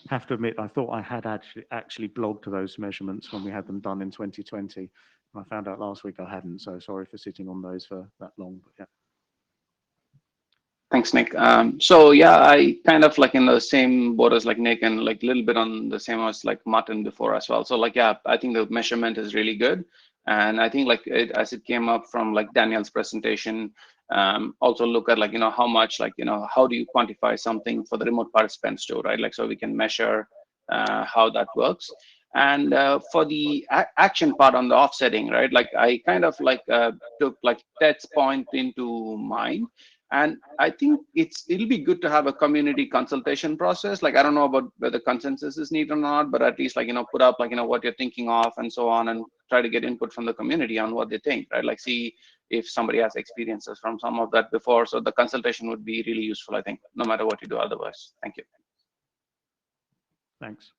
have to admit, I thought I had actually blogged those measurements when we had them done in 2020. And I found out last week I hadn't, so sorry for sitting on those for that long, but yeah. Thanks, Nick. So yeah, I kind of like in the same boat as like Nick, and like a little bit on the same as like Martin before as well. So like, yeah, I think the measurement is really good. And I think like as it came up from like Daniel's presentation, Also look at how much how do you quantify something for the remote participants too, right? So we can measure how that works. And for the action part on the offsetting, right? I kind of took Ted's point into mind. And I think it'll be good to have a community consultation process. I don't know about whether consensus is needed or not, but at least put up what you're thinking of and so on, and try to get input from the community on what they think, right? See if somebody has experiences from some of that before. So the consultation would be really useful, I think, no matter what you do otherwise. Thank you. Thanks.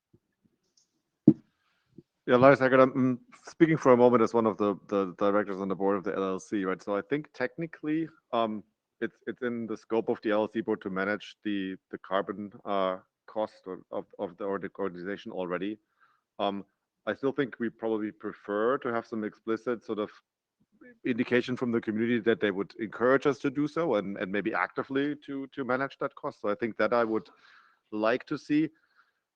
Yeah, Lars, I'm speaking for a moment as one of the directors on the board of the LLC, right? So I think technically, it's in the scope of the LLC board to manage the carbon cost of the organization already. I still think we probably prefer to have some explicit sort of indication from the community that they would encourage us to do so, and maybe actively to manage that cost. So I think that I would like to see.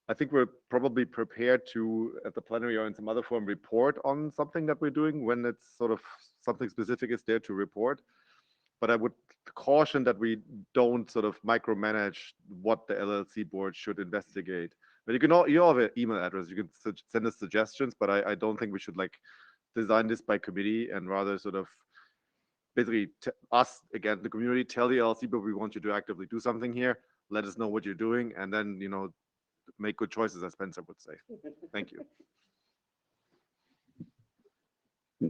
I think we're probably prepared to, at the plenary or in some other form, report on something that we're doing when it's sort of something specific is there to report. But I would caution that we don't sort of micromanage what the LLC board should investigate. But you all have an email address. You can send us suggestions, but I don't think we should design this by committee, and rather sort of basically us, again, the community, tell the LLC board we want you to actively do something here. Let us know what you're doing, and then, make good choices, as Spencer would say. Thank you.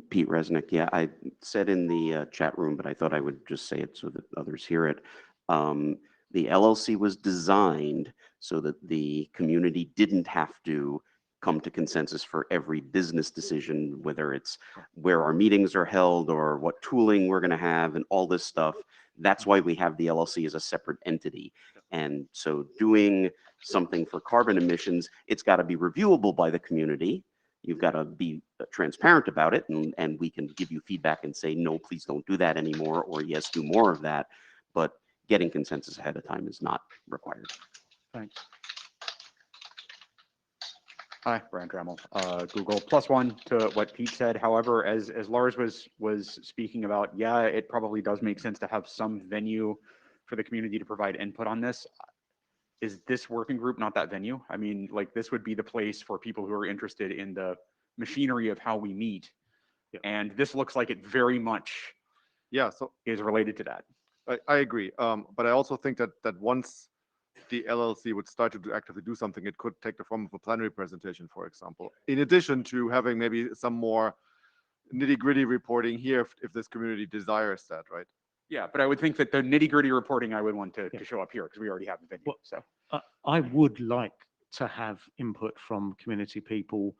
Pete Resnick, yeah, I said in the chat room, but I thought I would just say it so that others hear it. The LLC was designed so that the community didn't have to come to consensus for every business decision, whether it's where our meetings are held or what tooling we're going to have and all this stuff. That's why we have the LLC as a separate entity. And so doing something for carbon emissions, it's got to be reviewable by the community. You've got to be transparent about it, and we can give you feedback and say, no, please don't do that anymore, or yes, do more of that. But getting consensus ahead of time is not required. Thanks. Hi, Brian Dremel, Google. +1 to what Pete said. However, as Lars was speaking about, yeah, it probably does make sense to have some venue for the community to provide input on this. Is this working group not that venue? I mean, this would be the place for people who are interested in the machinery of how we meet. Yeah. And this looks like it very much is related to that. I agree. But I also think that once the LLC would start to actively do something, it could take the form of a plenary presentation, for example, in addition to having maybe some more nitty-gritty reporting here if this community desires that, right? Yeah, but I would think that the nitty-gritty reporting I would want to show up here because we already have the venue. Well, so I would like to have input from community people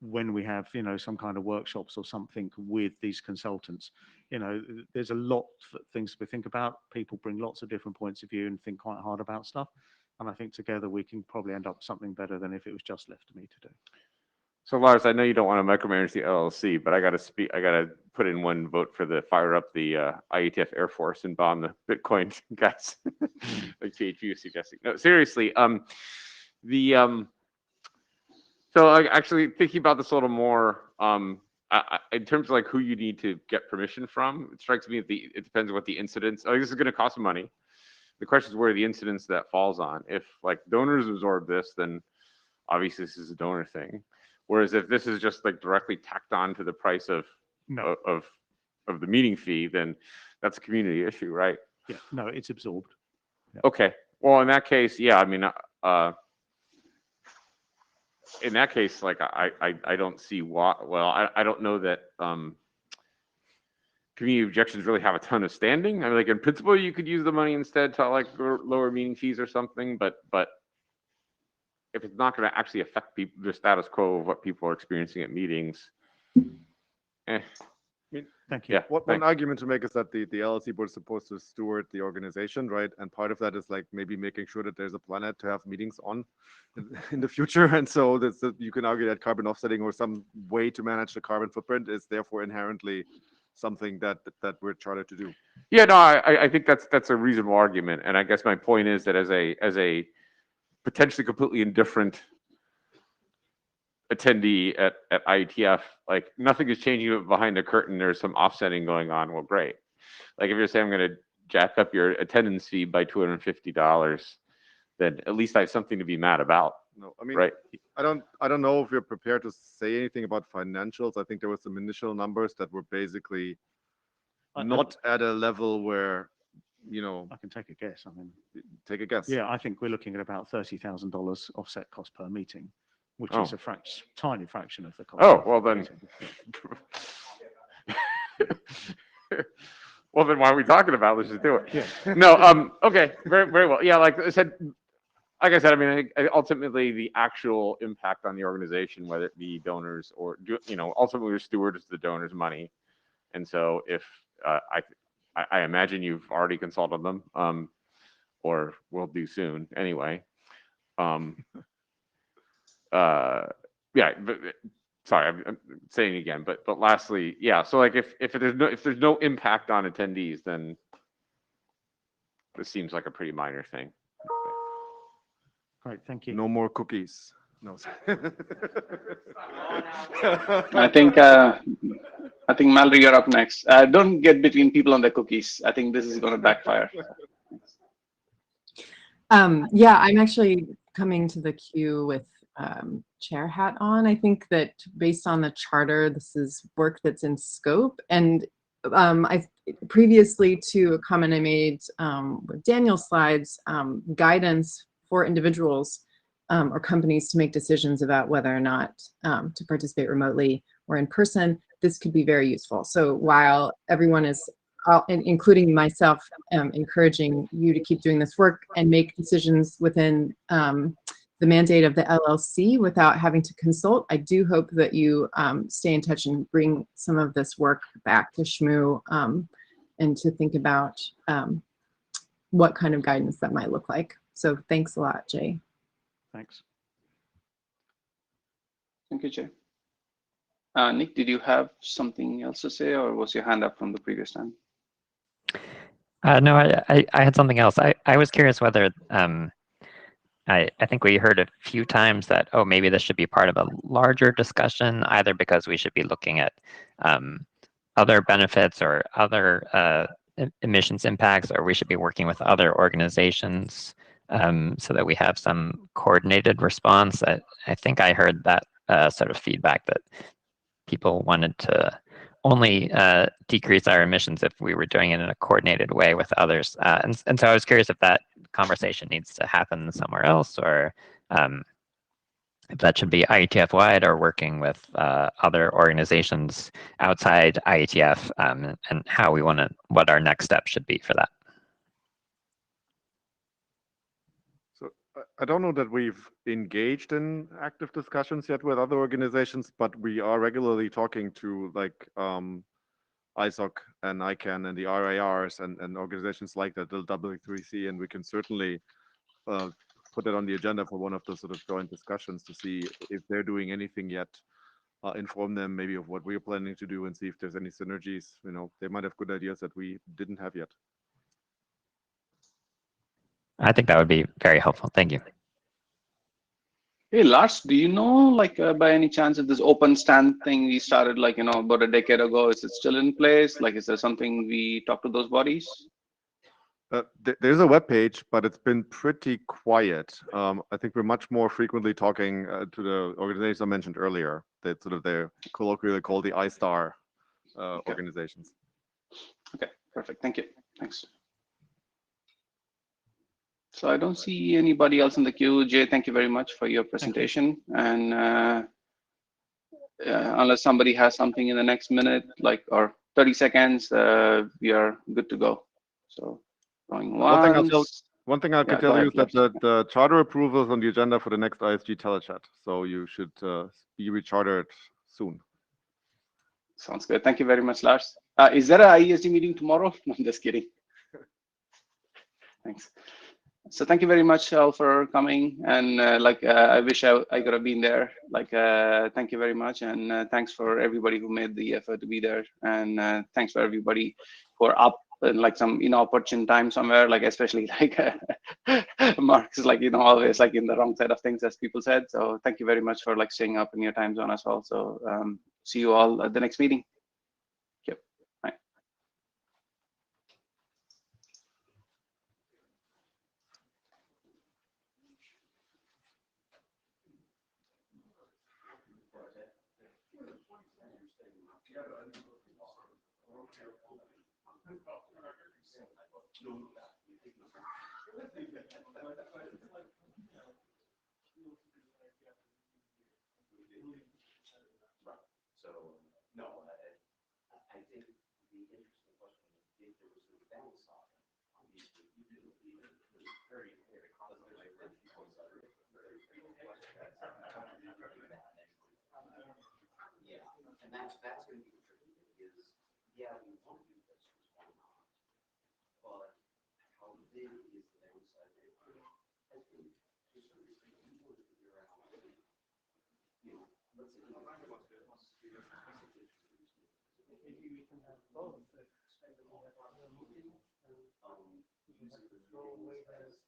when we have, some kind of workshops or something with these consultants. There's a lot of things we think about. People bring lots of different points of view and think quite hard about stuff. And I think together we can probably end up something better than if it was just left to me to do. So Lars, I know you don't want to micromanage the LLC, but I got to put in one vote for the fire up the IETF Air Force and bomb the Bitcoin guys, like THU is suggesting. No, seriously. So actually thinking about this a little more, in terms of who you need to get permission from, it strikes me that it depends on what the incidents. This is going to cost some money. The question is where the incidents that falls on. If donors absorb this, then obviously this is a donor thing. Whereas if this is just directly tacked on to the price of the meeting fee, then that's a community issue, right? Yeah, no, it's absorbed. Yeah. Okay. Well, in that case, yeah, I mean, in that case, I don't see why. Well, I don't know that community objections really have a ton of standing. I mean, in principle, you could use the money instead to lower meeting fees or something, but if it's not going to actually affect the status quo of what people are experiencing at meetings, Thank you. Yeah. One argument to make is that the LLC board is supposed to steward the organization, right? And part of that is maybe making sure that there's a planet to have meetings on in the future. And so you can argue that carbon offsetting or some way to manage the carbon footprint is therefore inherently something that we're chartered to do. Yeah, no, I think that's a reasonable argument. And I guess my point is that as a potentially completely indifferent attendee at IETF, nothing is changing behind the curtain. There's some offsetting going on. Well, great. like if you're saying I'm going to jack up your attendance fee by $250, then at least I have something to be mad about. No, I mean, right? I don't know if we're prepared to say anything about financials. I think there were some initial numbers that were basically not at a level where, you know. I can take a guess. I mean, take a guess. Yeah, I think we're looking at about $30,000 offset cost per meeting, which Oh. is a tiny fraction of the cost. Oh, of well the then. meeting. Well, then why are we talking about it? Let's just do it. Yeah. No, okay, very well. Yeah, like I said, I mean, ultimately the actual impact on the organization, whether it be donors or, ultimately we're stewards of the donors' money. And so if, I imagine you've already consulted them, or will do soon anyway. Yeah, but, sorry, I'm saying it again, but lastly, yeah. So like if there's no impact on attendees, then this seems like a pretty minor thing. Great, thank you. No more cookies. No. I think Mallory, you're up next. Don't get between people on the cookies. I think this is going to backfire. Yeah, I'm actually coming to the queue with chair hat on. I think that based on the charter, this is work that's in scope. And I previously to a comment I made with Daniel's slides, guidance for individuals or companies to make decisions about whether or not to participate remotely or in person, this could be very useful. So while everyone is, including myself, encouraging you to keep doing this work and make decisions within the mandate of the LLC without having to consult, I do hope that you stay in touch and bring some of this work back to Shmoo and to think about what kind of guidance that might look like. So thanks a lot, Jay. Thanks. Thank you, Jay. Nick, did you have something else to say, or was your hand up from the previous time? No, I had something else. I was curious whether I think we heard a few times that, oh, maybe this should be part of a larger discussion, either because we should be looking at other benefits or other emissions impacts, or we should be working with other organizations so that we have some coordinated response. I think I heard that sort of feedback that people wanted to only decrease our emissions if we were doing it in a coordinated way with others. And so I was curious if that conversation needs to happen somewhere else, or if that should be IETF wide or working with other organizations outside IETF, and how we want to, what our next step should be for that. So I don't know that we've engaged in active discussions yet with other organizations, but we are regularly talking to like ISOC and ICANN and the RARs and organizations like that, the W3C, and we can certainly put that on the agenda for one of the sort of joint discussions to see if they're doing anything yet, inform them maybe of what we're planning to do and see if there's any synergies. You know, they might have good ideas that we didn't have yet. I think that would be very helpful. Thank you. Hey, Lars, do you know, like, by any chance, if this open stand thing we started, like, about a decade ago, is it still in place? Like, is there something we talk to those bodies? There's a web page, but it's been pretty quiet. I think we're much more frequently talking to the organizations I mentioned earlier. That sort of they're colloquially called the I-Star organizations. Okay, perfect. Thank you. Thanks. So I don't see anybody else in the queue. Jay, thank you very much for your presentation. And unless somebody has something in the next minute, like, or 30 seconds, we are good to go. So going once. One thing I could tell you is that the charter approval is on the agenda for the next ISG telechat. So you should be rechartered soon. Sounds good. Thank you very much, Lars. Is there an IESG meeting tomorrow? No, I'm just kidding. Thanks. So thank you very much all for coming, and I wish I could have been there. Thank you very much, and thanks for everybody who made the effort to be there, and thanks for everybody who are up in like some inopportune time somewhere, like especially like Mark's like always like in the wrong side of things, as people said. So thank you very much for like staying up in your time zone as well. So see you all at the next meeting. So no, I think the interesting question is if there was no downside, obviously you do very yeah, and that's going to be the tricky thing is, yeah, we want to do this, why not? But how big is the downside? I think to some extent you want to figure out, you know, let's say maybe we can have both, expect that we have a meeting and using the